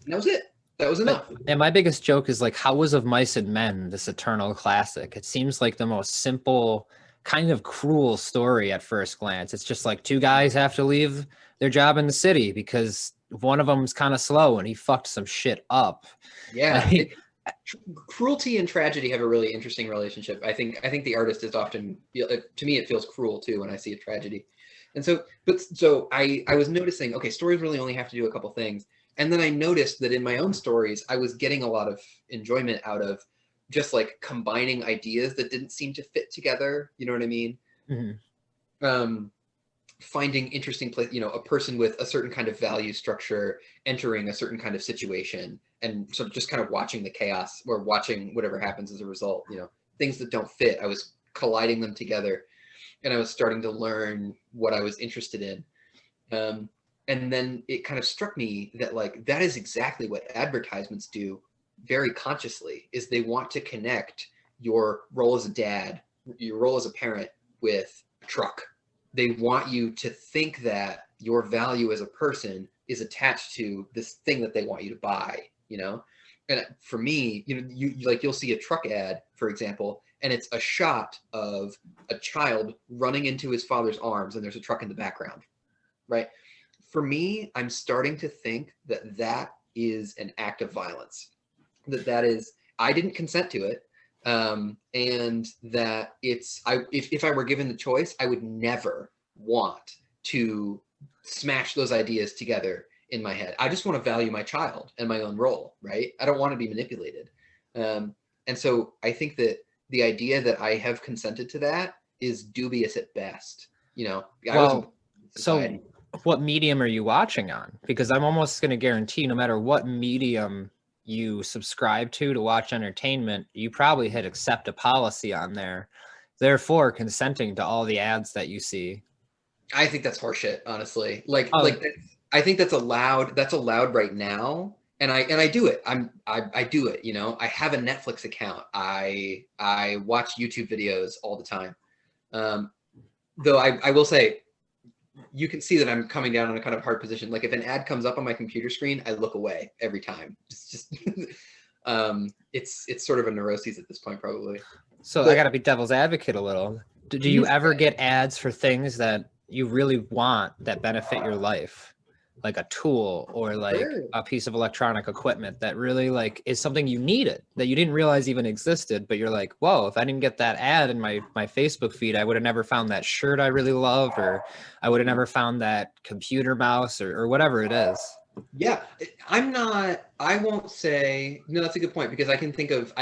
And that was it. That was But enough. and my biggest joke is like, how was Of Mice and Men this eternal classic? It seems like the most simple, kind of cruel story at first glance. It's just like two guys have to leave their job in the city because one of them's kind of slow and he fucked some shit up. Yeah. Like, Cruelty and tragedy have a really interesting relationship. I think the artist is often, to me it feels cruel too when I see a tragedy. And so I was noticing, okay, stories really only have to do a couple things. And then I noticed that in my own stories, I was getting a lot of enjoyment out of just like combining ideas that didn't seem to fit together. You know what I mean? mhm. Um, Finding interesting place, a person with a certain kind of value structure entering a certain kind of situation, and sort of just kind of watching the chaos or watching whatever happens as a result. Things that don't fit, I was colliding them together, and I was starting to learn what I was interested in. And then it kind of struck me that like that is exactly what advertisements do very consciously, is they want to connect your role as a dad, your role as a parent, with a truck. They want you to think that your value as a person is attached to this thing that they want you to buy. And for me, you'll see a truck ad, for example, and it's a shot of a child running into his father's arms, and there's a truck in the background, right? For me, I'm starting to think that that is an act of violence. That is, I didn't consent to it, and that if I were given the choice, I would never want to smash those ideas together in my head. I just want to value my child and my own role, right? I don't want to be manipulated. And so I think that the idea that I have consented to that is dubious at best. I was in Well, society. so what medium are you watching on? Because I'm almost going to guarantee no matter what medium you subscribe to watch entertainment, you probably hit accept a policy on there, therefore consenting to all the ads that you see. I think that's horseshit, honestly. Like, Oh, I think that's allowed. That's allowed right now, and I do it. I do it. I have a Netflix account. I watch YouTube videos all the time. Though I will say, you can see that I'm coming down on a kind of hard position. Like if an ad comes up on my computer screen, I look away every time. It's just it's sort of a neuroses at this point, probably. so I But got to be devil's advocate a little. Do you mhm, ever get ads for things that you really want that benefit your life? Like a tool or like sure. a piece of electronic equipment that really like is something you needed that you didn't realize even existed, but you're like, whoa, if I didn't get that ad in my Facebook feed, I would have never found that shirt I really loved, or I would have never found that computer mouse or whatever it is. Yeah, I won't say no. That's a good point, because I can think of,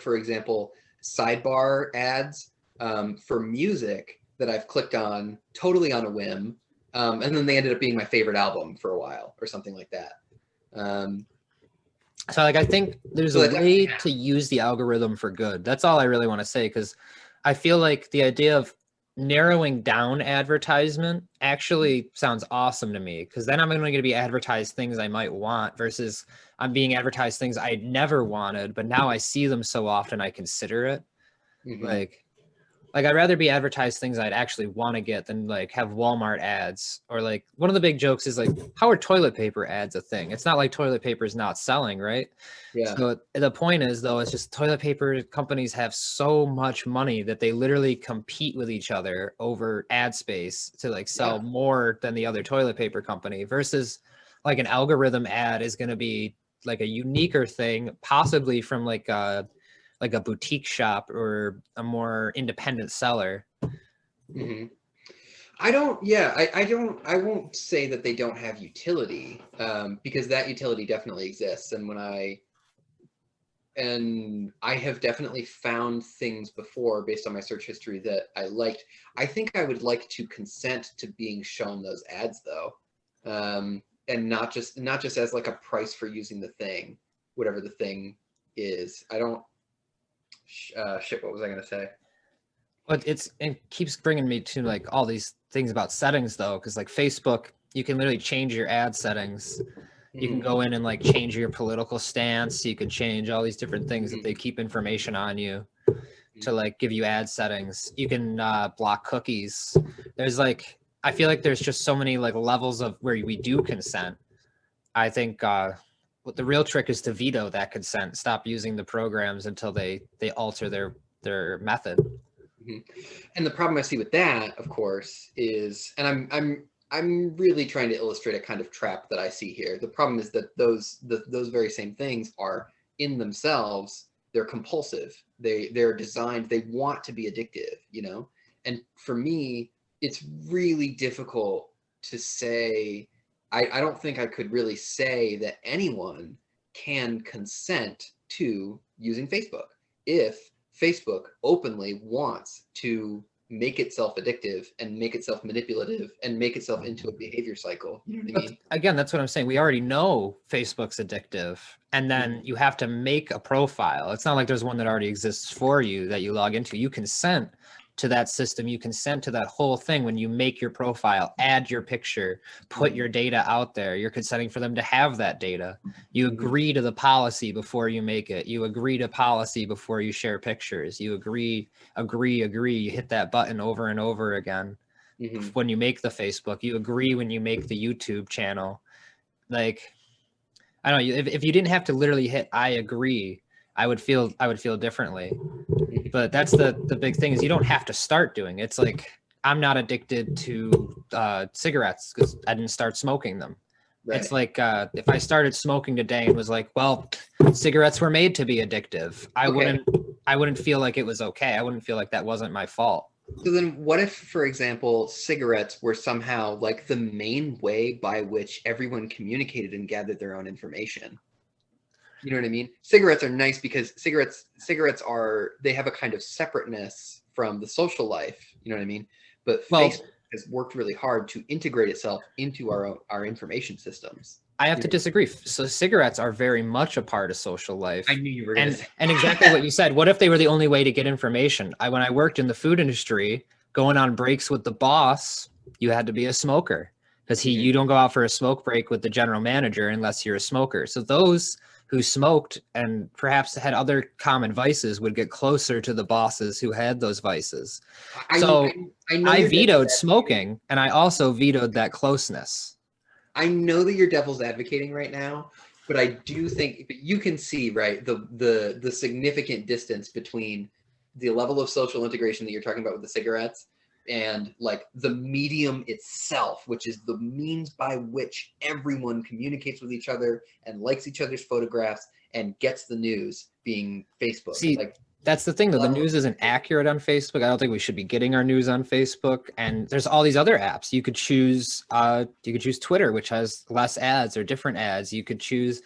for example, sidebar ads for music that I've clicked on totally on a whim, and then they ended up being my favorite album for a while or something like that. Um, So like I think there's so a that definitely way to happens. use the algorithm for good. That's all I really want to say, because I feel like the idea of narrowing down advertisement actually sounds awesome to me, because then I'm only going to be advertised things I might want versus I'm being advertised things I never wanted, but now I see them so often I consider it. Hmm. Like Like, I'd rather be advertised things I'd actually want to get than like have Walmart ads. Or like, one of the big jokes is like, how are toilet paper ads a thing? It's not like toilet paper is not selling, right? Yeah. So the point is, though, it's just toilet paper companies have so much money that they literally compete with each other over ad space to like sell more than the other toilet paper company, versus like an algorithm ad is going to be like a uniquer thing, possibly from like a boutique shop or a more independent seller. Mm-hmm. I won't say that they don't have utility, because that utility definitely exists. And I have definitely found things before based on my search history that I liked. I think I would like to consent to being shown those ads though. And not just as like a price for using the thing, whatever the thing is. I don't, shit, what was I going to say? But it keeps bringing me to like all these things about settings though, because like Facebook, you can literally change your ad settings. You can go in and like change your political stance. You can change all these different things that they keep information on you to like give you ad settings. You can block cookies. There's like, I feel like there's just so many like levels of where we do consent. I think what the real trick is to veto that consent. Stop using the programs until they alter their method. Mhm. And the problem I see with that, of course, is, and I'm really trying to illustrate a kind of trap that I see here. The problem is that those very same things are in themselves, they're compulsive. They're designed, they want to be addictive, you know? And for me, it's really difficult to say, I don't think I could really say that anyone can consent to using Facebook if Facebook openly wants to make itself addictive and make itself manipulative and make itself into a behavior cycle. You know what I mean? Again, that's what I'm saying. We already know Facebook's addictive, and then you have to make a profile. It's not like there's one that already exists for you that you log into. You consent to that system. You consent to that whole thing when you make your profile, add your picture, put your data out there. You're consenting for them to have that data. You agree to the policy before you make it. You agree to policy before you share pictures. You agree. You hit that button over and over again. When you make the Facebook, you agree when you make the YouTube channel. Like, I don't know, if you didn't have to literally hit I agree, I would feel differently. But that's the big thing, is you don't have to start doing it. It's like, I'm not addicted to cigarettes because I didn't start smoking them. Right. It's like if I started smoking today and was like, well, cigarettes were made to be addictive, I wouldn't feel like it was okay. I wouldn't feel like that wasn't my fault. So then what if, for example, cigarettes were somehow like the main way by which everyone communicated and gathered their own information? You know what I mean? Cigarettes are nice because cigarettes they have a kind of separateness from the social life. You know what I mean? But Facebook has worked really hard to integrate itself into our information systems. I have to disagree. So cigarettes are very much a part of social life. I knew you were going to say. And exactly what you said. What if they were the only way to get information? When I worked in the food industry, going on breaks with the boss, you had to be a smoker, because you don't go out for a smoke break with the general manager unless you're a smoker. So those who smoked and perhaps had other common vices would get closer to the bosses who had those vices. I vetoed smoking, and I also vetoed that closeness. I know that you're devil's advocating right now, but I do think you can see, right, the significant distance between the level of social integration that you're talking about with the cigarettes and like the medium itself, which is the means by which everyone communicates with each other and likes each other's photographs and gets the news, being Facebook. See, that's the thing, though. The news isn't accurate on Facebook. I don't think we should be getting our news on Facebook. And there's all these other apps. You could choose Twitter, which has less ads or different ads. You could choose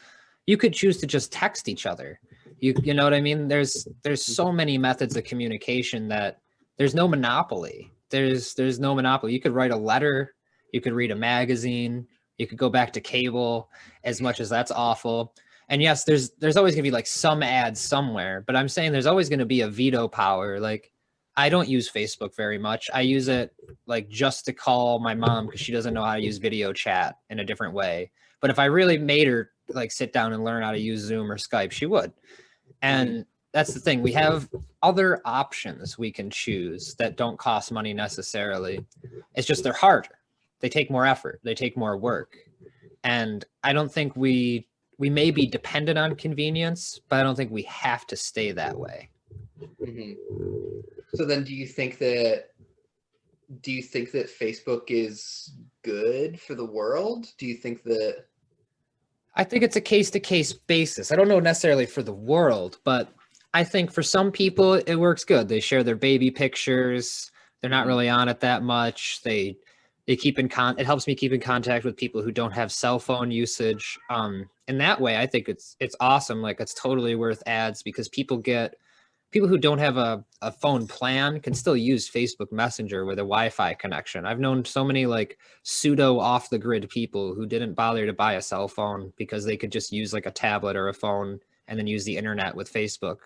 to just text each other. You know what I mean? There's so many methods of communication that there's no monopoly. There's no monopoly. You could write a letter, you could read a magazine, you could go back to cable, as much as that's awful. And yes, there's always gonna be like some ads somewhere, but I'm saying there's always gonna be a veto power. Like, I don't use Facebook very much. I use it like just to call my mom because she doesn't know how to use video chat in a different way. But if I really made her like sit down and learn how to use Zoom or Skype, she would. And that's the thing. We have other options we can choose that don't cost money necessarily. It's just they're harder. They take more effort. They take more work. And I don't think we may be dependent on convenience, but I don't think we have to stay that way. Mm-hmm. So then do you think that Facebook is good for the world? Do you think that I think it's a case to case basis. I don't know necessarily for the world, but I think for some people it works good. They share their baby pictures. They're not really on it that much. They keep in it helps me keep in contact with people who don't have cell phone usage. In that way, I think it's awesome. Like it's totally worth ads because people who don't have a phone plan can still use Facebook Messenger with a Wi-Fi connection. I've known so many like pseudo off the grid people who didn't bother to buy a cell phone because they could just use like a tablet or a phone and then use the internet with Facebook.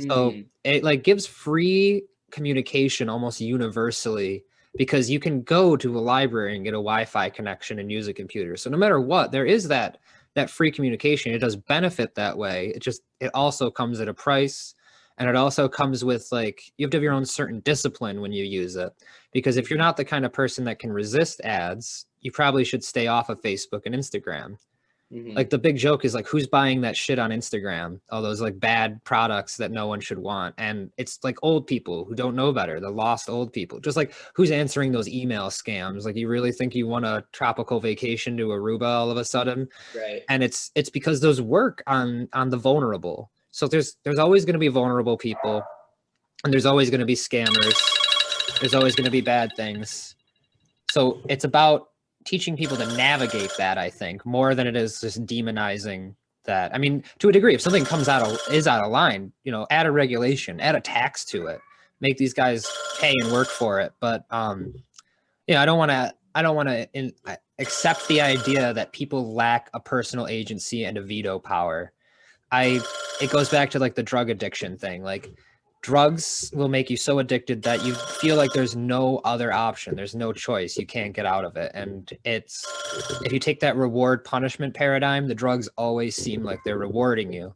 So it like gives free communication almost universally because you can go to a library and get a Wi-Fi connection and use a computer. So no matter what, there is that free communication. It does benefit that way. It also comes at a price. And it also comes with like, you have to have your own certain discipline when you use it. Because if you're not the kind of person that can resist ads, you probably should stay off of Facebook and Instagram. Like the big joke is like, who's buying that shit on Instagram? All those like bad products that no one should want. And it's like old people who don't know better, the lost old people. Just like who's answering those email scams? Like you really think you want a tropical vacation to Aruba all of a sudden? right? And it's because those work on the vulnerable. So there's always going to be vulnerable people, and there's always going to be scammers. There's always going to be bad things. So it's about teaching people to navigate that, I think, more than it is just demonizing that. I mean, to a degree, if something is out of line, add a regulation, add a tax to it, make these guys pay and work for it. But I don't want to accept the idea that people lack a personal agency and a veto power. It goes back to like the drug addiction thing. Like drugs will make you so addicted that you feel like there's no other option. There's no choice. You can't get out of it. And if you take that reward punishment paradigm, the drugs always seem like they're rewarding you.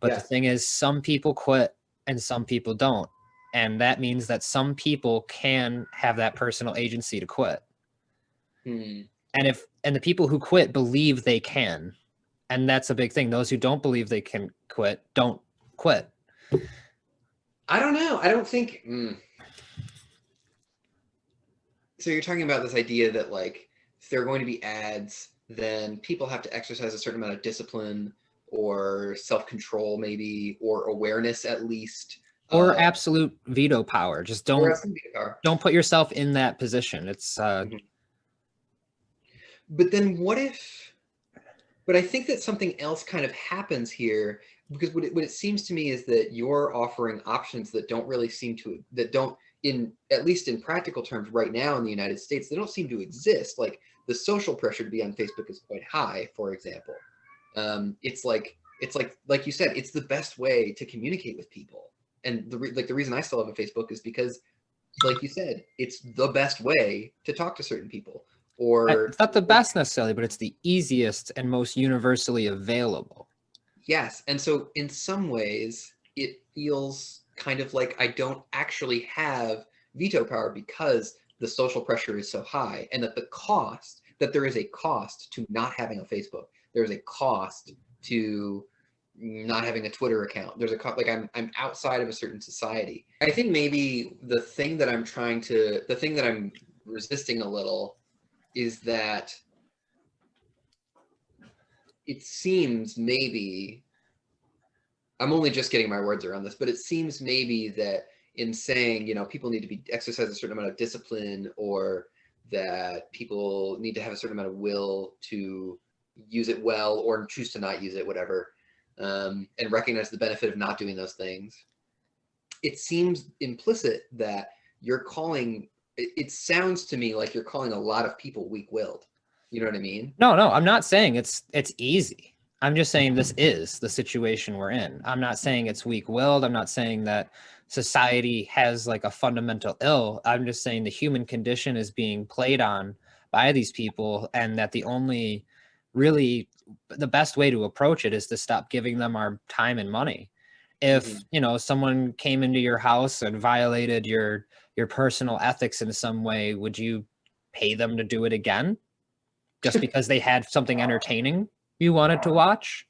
But the thing is, some people quit and some people don't. And that means that some people can have that personal agency to quit. And the people who quit believe they can. And that's a big thing. Those who don't believe they can quit, don't quit. I don't know. I don't think. So you're talking about this idea that like, if there are going to be ads, then people have to exercise a certain amount of discipline or self-control, maybe, or awareness at least. Or absolute veto power. Just don't put yourself in that position. It's. But then what if? But I think that something else kind of happens here, because what it seems to me is that you're offering options that don't really at least in practical terms right now in the United States, they don't seem to exist. Like the social pressure to be on Facebook is quite high, for example. It's like you said, it's the best way to communicate with people. And the reason I still have a Facebook is because, like you said, it's the best way to talk to certain people. Or it's not the best necessarily, but it's the easiest and most universally available. Yes. And so in some ways, it feels kind of like I don't actually have veto power because the social pressure is so high, and that there is a cost to not having a Facebook. There's a cost to not having a Twitter account. There's a like I'm outside of a certain society. I think maybe the thing that I'm resisting a little is that it seems maybe, I'm only just getting my words around this, but it seems maybe that in saying, people need to exercise a certain amount of discipline, or that people need to have a certain amount of will to use it well or choose to not use it, whatever, and recognize the benefit of not doing those things. It seems implicit that it sounds to me like you're calling a lot of people weak-willed. You know what I mean? No, I'm not saying it's easy. I'm just saying this is the situation we're in. I'm not saying it's weak-willed. I'm not saying that society has like a fundamental ill. I'm just saying the human condition is being played on by these people, and that the best way to approach it is to stop giving them our time and money. If, you know, someone came into your house and violated your personal ethics in some way, would you pay them to do it again just because they had something entertaining you wanted to watch?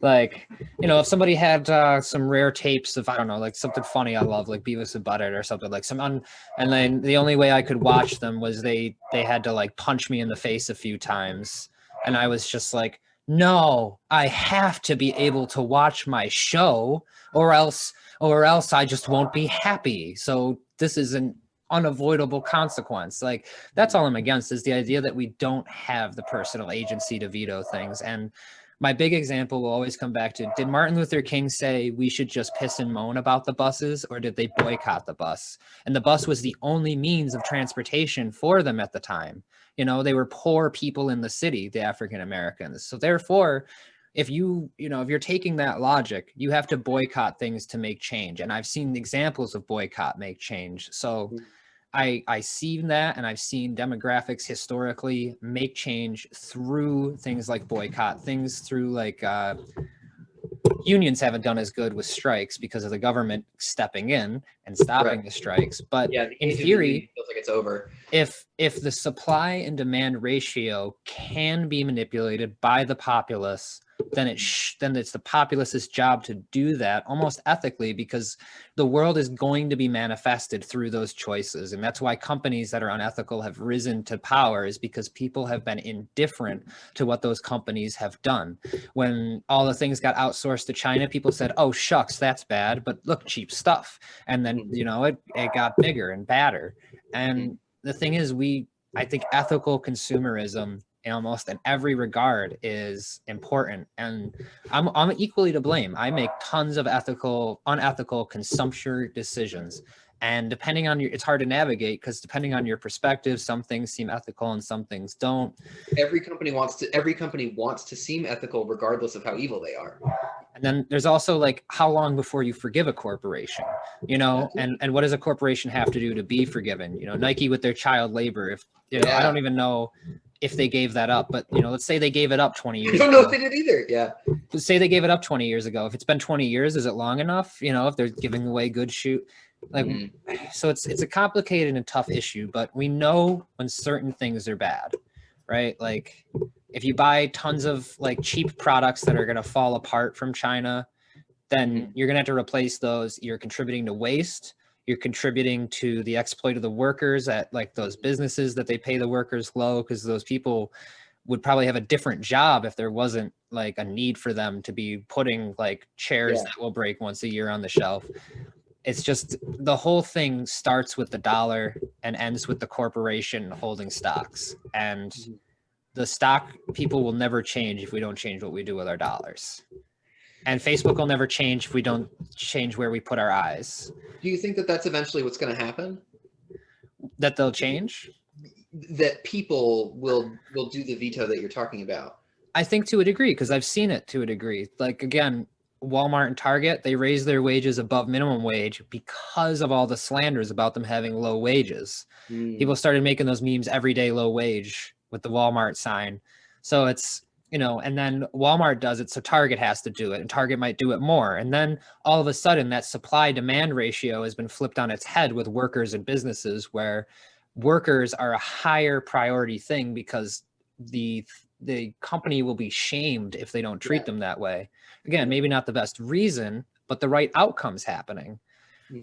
Like, you know, if somebody had some rare tapes of, I don't know, like something funny I love, like Beavis and Butthead or something, like and then the only way I could watch them was they had to like punch me in the face a few times, and I was just like, no, I have to be able to watch my show, or else I just won't be happy. So this is an unavoidable consequence. Like, that's all I'm against, is the idea that we don't have the personal agency to veto things. And my big example will always come back to, did Martin Luther King say we should just piss and moan about the buses, or did they boycott the bus? And the bus was the only means of transportation for them at the time. You know, they were poor people in the city, the African Americans. So therefore, if you're taking that logic, you have to boycott things to make change. And I've seen examples of boycott make change. So I seen that, and I've seen demographics historically make change through things like boycott, things through like unions haven't done as good with strikes because of the government stepping in and stopping the strikes. But yeah, the in age of the theory, union feels like it's over. if the supply and demand ratio can be manipulated by the populace, then it's the populace's job to do that almost ethically, because the world is going to be manifested through those choices. And that's why companies that are unethical have risen to power, is because people have been indifferent to what those companies have done. When all the things got outsourced to China, people said, oh shucks, that's bad, but look, cheap stuff. And then, you know, it got bigger and badder. And the thing is, I think ethical consumerism almost in every regard is important, and I'm equally to blame. I make tons of unethical consumption decisions, and depending on it's hard to navigate, because depending on your perspective, some things seem ethical and some things don't. Every company wants to seem ethical regardless of how evil they are. And then there's also like, how long before you forgive a corporation, you know, and what does a corporation have to do to be forgiven? You know, Nike with their child labor, if you know, I don't even know if they gave that up, but you know, let's say they gave it up 20 years ago. I don't know if they did either. Yeah. Let's say they gave it up 20 years ago. If it's been 20 years, is it long enough? You know, if they're giving away good shoe, like, so it's a complicated and tough issue, but we know when certain things are bad, right? Like, if you buy tons of like cheap products that are going to fall apart from China, then you're going to have to replace those. You're contributing to waste. You're contributing to the exploit of the workers at like those businesses that they pay the workers low, because those people would probably have a different job if there wasn't like a need for them to be putting like chairs that will break once a year on the shelf. It's just, the whole thing starts with the dollar and ends with the corporation holding stocks. And the stock people will never change if we don't change what we do with our dollars. And Facebook will never change if we don't change where we put our eyes. Do you think that that's eventually what's going to happen? That they'll change? That people will do the veto that you're talking about? I think to a degree, because I've seen it to a degree. Like, again, Walmart and Target, they raised their wages above minimum wage because of all the slanders about them having low wages. People started making those memes, everyday low wage, with the Walmart sign. So it's, you know, and then Walmart does it, so Target has to do it, and Target might do it more. And then all of a sudden that supply demand ratio has been flipped on its head with workers and businesses, where workers are a higher priority thing, because the company will be shamed if they don't treat them that way. Again, maybe not the best reason, but the right outcome's happening.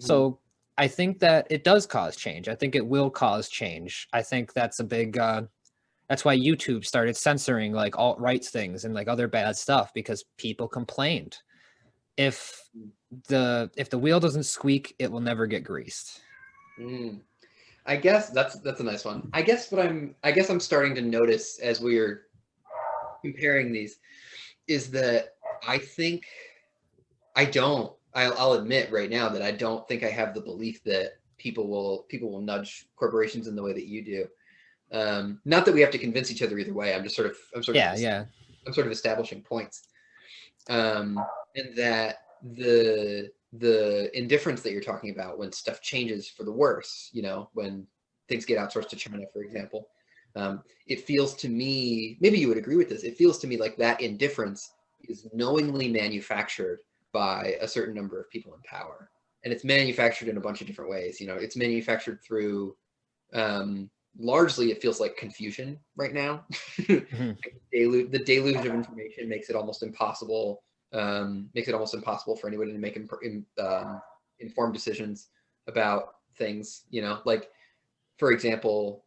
So I think that it does cause change. I think it will cause change. I think that's a big, that's why YouTube started censoring like alt-right things and like other bad stuff, because people complained. If the wheel doesn't squeak, it will never get greased. I guess that's a nice one. I guess I'm starting to notice as we're comparing these is that I think I'll admit right now that I don't think I have the belief that people will nudge corporations in the way that you do. Not that we have to convince each other either way. I'm sort of establishing points. And that the indifference that you're talking about when stuff changes for the worse, you know, when things get outsourced to China, for example, it feels to me, maybe you would agree with this, it feels to me like that indifference is knowingly manufactured by a certain number of people in power, and it's manufactured in a bunch of different ways. You know, it's manufactured through largely, it feels like confusion right now. Mhm. The deluge of information makes it almost impossible. For anybody to make informed decisions about things. You know, like, for example,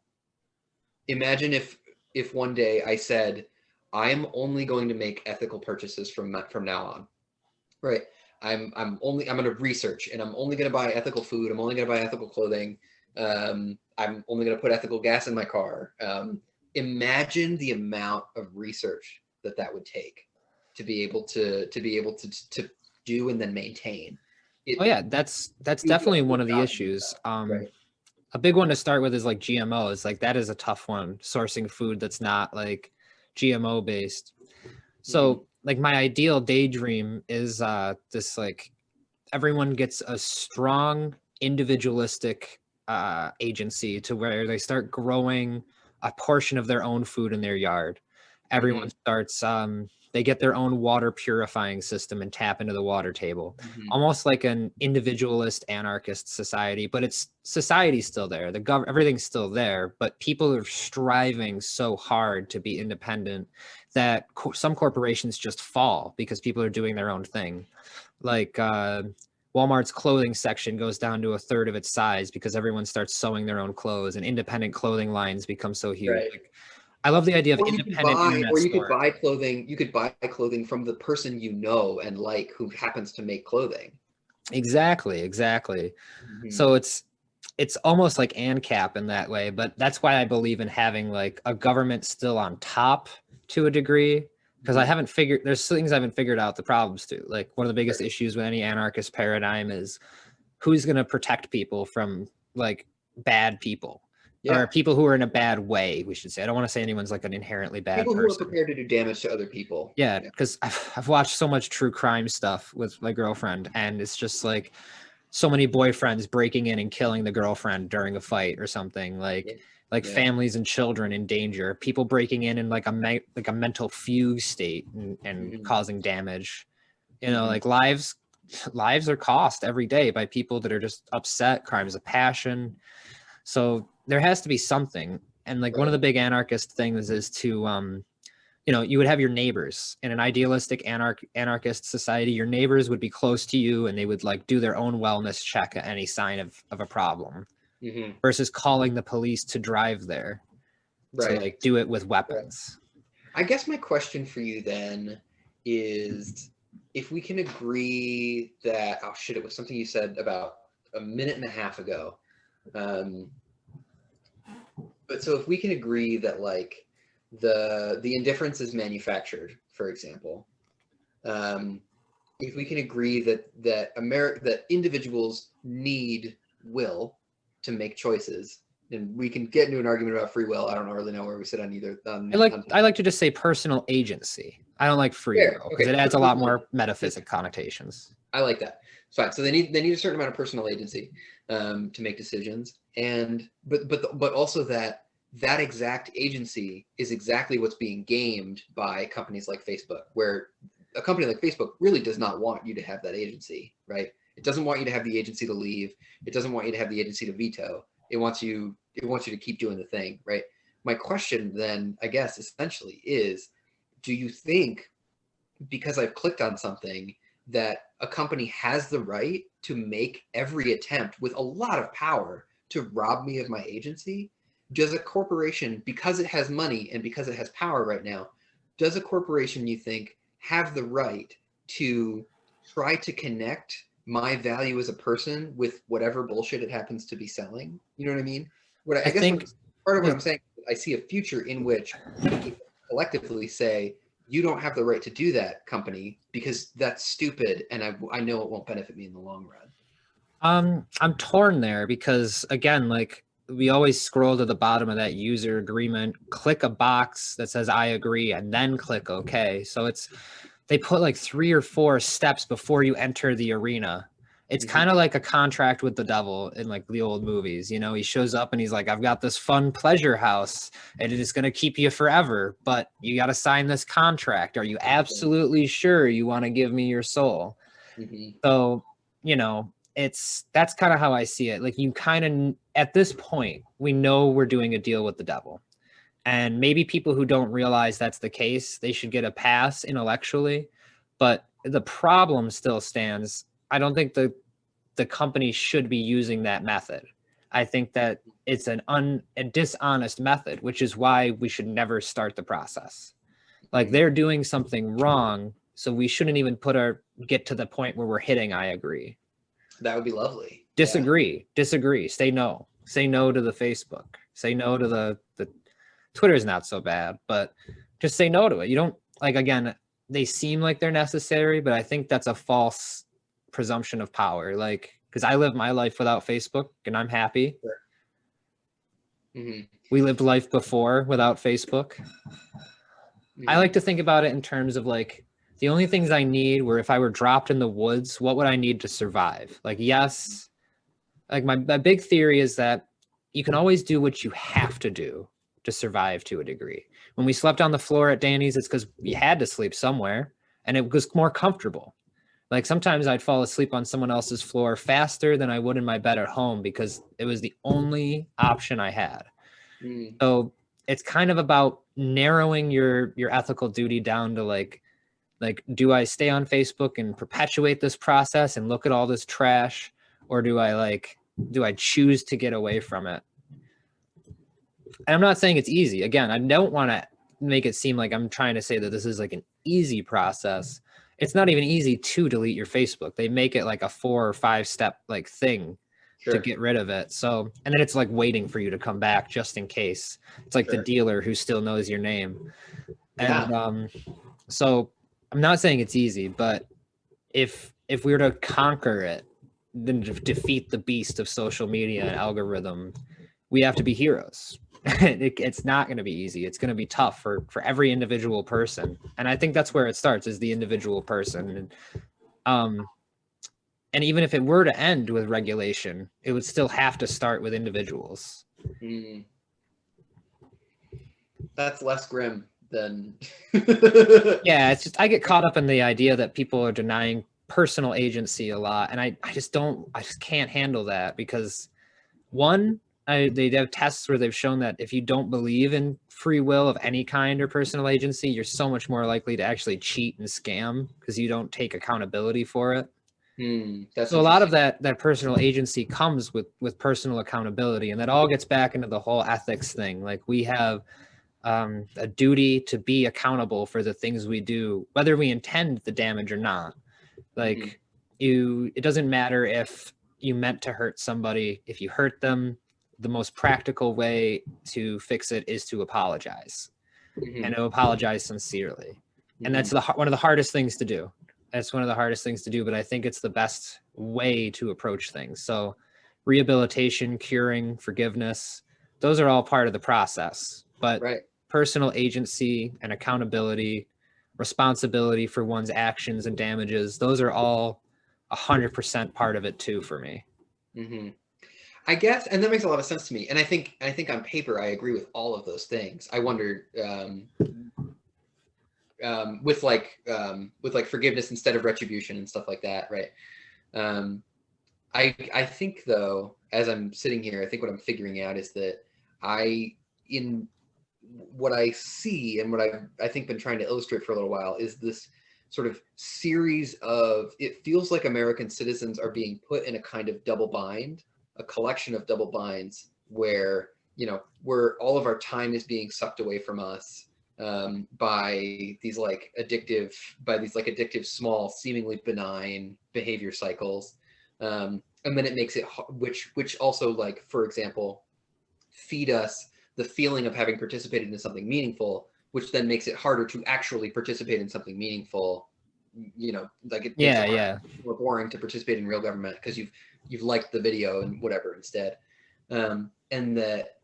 imagine if one day I said, I am only going to make ethical purchases from now on, right? I'm going to research, and I'm only going to buy ethical food. I'm only going to buy ethical clothing. I'm only going to put ethical gas in my car. Imagine the amount of research that would take to be able to do and then maintain. Oh yeah, that's definitely one of the issues. Right. A big one to start with is like GMOs. Like that is a tough one, sourcing food that's not like GMO based. So like my ideal daydream is this, like everyone gets a strong individualistic agency to where they start growing a portion of their own food in their yard. Everyone starts they get their own water purifying system and tap into the water table, almost like an individualist anarchist society. But it's society's still there, everything's still there, but people are striving so hard to be independent that some corporations just fall because people are doing their own thing. Like Walmart's clothing section goes down to a third of its size because everyone starts sewing their own clothes, and independent clothing lines become so huge. Right. Like, I love the idea of independent internet or you could stores. buy clothing. You could buy clothing from the person you know and like who happens to make clothing. Exactly. So it's almost like ANCAP in that way, but that's why I believe in having like a government still on top to a degree, because there's things I haven't figured out the problems to. Like one of the biggest issues with any anarchist paradigm is who's going to protect people from like bad people. Yeah. Or people who are in a bad way, we should say. I don't want to say anyone's like an inherently bad People person. who are prepared to do damage to other people. Yeah, because I've watched so much true crime stuff with my girlfriend, and it's just like so many boyfriends breaking in and killing the girlfriend during a fight or something, like families and children in danger, people breaking in like a mental fugue state and causing damage. You know, like lives are cost every day by people that are just upset, crimes of passion. So there has to be something. And like one of the big anarchist things is to you know, you would have your neighbors in an idealistic anarchist society. Your neighbors would be close to you and they would like do their own wellness check at any sign of a problem, versus calling the police to drive there to like do it with weapons. I guess my question for you then is, if we can agree that, oh shit, it was something you said about a minute and a half ago. But so if we can agree that like the indifference is manufactured, for example, if we can agree that individuals need will to make choices, and we can get into an argument about free will. I don't really know where we sit on either. I like to just say personal agency. I don't like free will because it adds a lot more metaphysic connotations. I like that. Fine. So they need a certain amount of personal agency to make decisions, and but also that exact agency is exactly what's being gamed by companies like Facebook, where a company like Facebook really does not want you to have that agency, right? It doesn't want you to have the agency to leave. It doesn't want you to have the agency to veto. It wants you to keep doing the thing, right? My question then, I guess, essentially is, do you think, because I've clicked on something, that a company has the right to make every attempt with a lot of power to rob me of my agency? Does a corporation, because it has money and because it has power right now, does a corporation, you think, have the right to try to connect my value as a person with whatever bullshit it happens to be selling? You know what I mean? I guess part of what I'm saying, I see a future in which we collectively say, you don't have the right to do that, company, because that's stupid, and I know it won't benefit me in the long run. I'm torn there because, again, like we always scroll to the bottom of that user agreement, click a box that says I agree, and then click OK. So they put like 3 or 4 steps before you enter the arena. It's kind of like a contract with the devil in like the old movies. You know, he shows up and he's like, I've got this fun pleasure house and it is going to keep you forever, but you got to sign this contract. Are you absolutely sure you want to give me your soul? Mm-hmm. So, that's kind of how I see it. Like, you kind of, at this point, we know we're doing a deal with the devil. And maybe people who don't realize that's the case, they should get a pass intellectually. But the problem still stands. I don't think the company should be using that method. I think that it's a dishonest method, which is why we should never start the process. Like, they're doing something wrong, so we shouldn't even get to the point where we're hitting I agree. That would be lovely. Disagree. Say no. Say no to the Facebook. Say no to the Twitter's not so bad, but just say no to it. You don't, like, again, they seem like they're necessary, but I think that's a false presumption of power. Like, because I live my life without Facebook and I'm happy. Sure. Mm-hmm. We lived life before without Facebook. Mm-hmm. I like to think about it in terms of, like, the only things I need were, if I were dropped in the woods, what would I need to survive? Like, yes, like my big theory is that you can always do what you have to do to survive to a degree. When we slept on the floor at Danny's, it's because we had to sleep somewhere and it was more comfortable. Like, sometimes I'd fall asleep on someone else's floor faster than I would in my bed at home because it was the only option I had. Mm-hmm. So it's kind of about narrowing your ethical duty down to, like, do I stay on Facebook and perpetuate this process and look at all this trash, or do I choose to get away from it? And I'm not saying it's easy. Again, I don't want to make it seem like I'm trying to say that this is like an easy process. It's not even easy to delete your Facebook. They make it like a 4 or 5 step like thing to get rid of it. So, and then it's like waiting for you to come back just in case. It's like the dealer who still knows your name. And so I'm not saying it's easy, but if we were to conquer it, then to defeat the beast of social media and algorithm, we have to be heroes. It's not going to be easy. It's going to be tough for every individual person. And I think that's where it starts, is the individual person. And even if it were to end with regulation, it would still have to start with individuals. Mm. That's less grim than Yeah, it's just, I get caught up in the idea that people are denying personal agency a lot, and I just can't handle that, because one, they have tests where they've shown that if you don't believe in free will of any kind or personal agency, you're so much more likely to actually cheat and scam because you don't take accountability for it. So a lot of that personal agency comes with personal accountability, and that all gets back into the whole ethics thing. Like, we have a duty to be accountable for the things we do, whether we intend the damage or not. Like, it doesn't matter if you meant to hurt somebody. If you hurt them, the most practical way to fix it is to apologize, and to apologize sincerely. And that's one of the hardest things to do. That's one of the hardest things to do, but I think it's the best way to approach things. So rehabilitation, curing, forgiveness, those are all part of the process. But personal agency and accountability, responsibility for one's actions and damages, those are all 100% part of it too, for me. I guess, and that makes a lot of sense to me. And I think on paper, I agree with all of those things. I wonder, with forgiveness instead of retribution and stuff like that, right? I think, though, as I'm sitting here, I think what I'm figuring out is that in what I see and what I think been trying to illustrate for a little while is this sort of series of, it feels like American citizens are being put in a kind of double bind, a collection of double binds where, where all of our time is being sucked away from us by these addictive, small, seemingly benign behavior cycles. And then it makes it, which also, like, for example, feed us the feeling of having participated in something meaningful, which then makes it harder to actually participate in something meaningful. Like, it makes it more boring to participate in real government because you've liked the video and whatever instead. And that,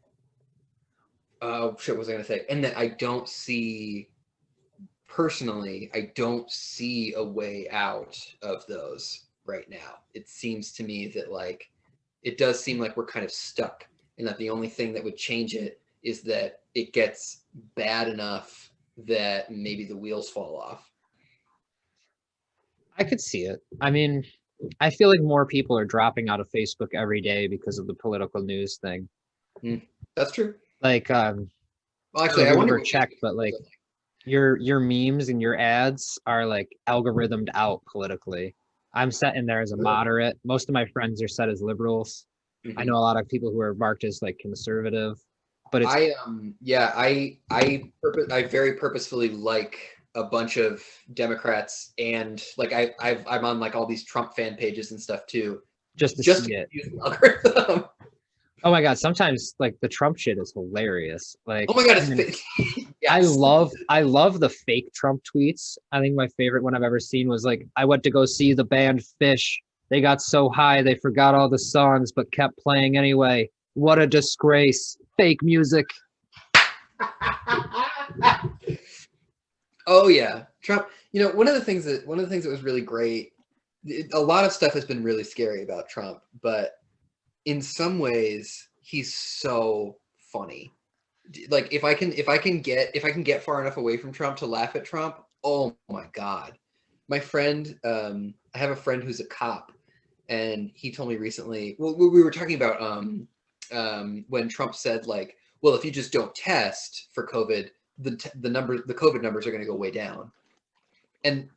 oh shit, what was I gonna say? And that I don't see a way out of those right now. It seems to me that, like, it does seem like we're kind of stuck, and that the only thing that would change it is that it gets bad enough that maybe the wheels fall off. I could see it. I mean, I feel like more people are dropping out of Facebook every day because of the political news thing. Mm, that's true. Like, Well, I don't know actually, if I you've wonder ever what checked, Facebook but looks like like. your memes and your ads are like algorithmed out politically. I'm set in there as a Really? moderate. Most of my friends are set as liberals. I know Hmm. a lot of people who are marked as like conservative, but it's Yeah, I very purposefully like a bunch of Democrats, and like I'm on like all these Trump fan pages and stuff too, just to just to see it. confuse the algorithm. Oh my God, sometimes like the Trump shit is hilarious. Oh Like my god, it's even yes. I love the fake Trump tweets. I think my favorite one I've ever seen was like, I went to go see the band Fish. They got so high they forgot all the songs but kept playing anyway. What a disgrace. Fake music. Oh yeah, Trump. You know, one of the things that was really great. A lot of stuff has been really scary about Trump, but in some ways, he's so funny. Like if I can get far enough away from Trump to laugh at Trump, oh my God. My friend, I have a friend who's a cop, and he told me recently. Well, we were talking about when Trump said like, well, if you just don't test for COVID, the COVID numbers are going to go way down, and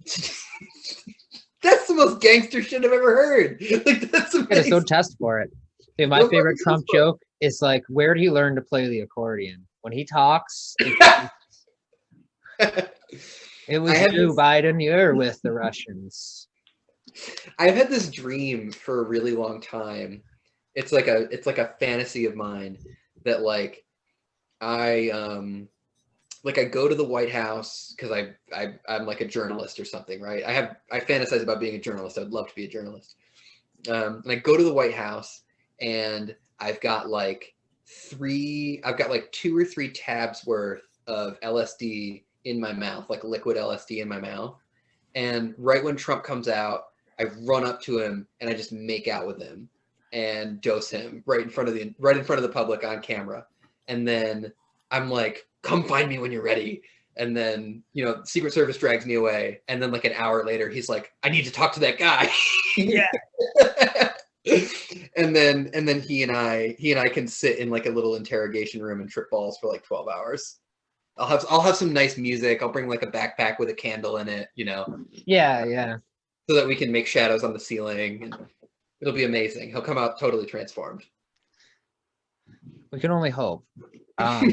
that's the most gangster shit I've ever heard. Like that's Yeah, just go amazing. test for it. Dude, my Go favorite fucking test Trump for it. joke is like, where do you learn to play the accordion? When he talks, it I was have you, this Biden. You're with the Russians. I've had this dream for a really long time. It's like a fantasy of mine that I go to the White House because I'm like a journalist or something, right? I fantasize about being a journalist. I'd love to be a journalist. And I go to the White House and I've got like 2 or 3 tabs worth of LSD in my mouth, like liquid LSD in my mouth. And right when Trump comes out, I run up to him and I just make out with him and dose him right in front of the public on camera. And then I'm like, "Come find me when you're ready." And then, Secret Service drags me away. And then like an hour later, he's like, "I need to talk to that guy." Yeah. And then he and I can sit in like a little interrogation room and trip balls for like 12 hours. I'll have some nice music. I'll bring like a backpack with a candle in it, Yeah, yeah. so that we can make shadows on the ceiling. And it'll be amazing. He'll come out totally transformed. We can only hope. Um,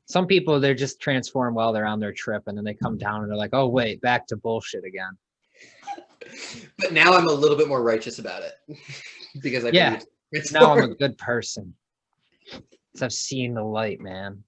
some people they're just transform while they're on their trip and then they come down and they're like, oh wait, back to bullshit again. But now I'm a little bit more righteous about it because I Yeah. believe Now I'm a good person. 'Cause I've seen the light, man.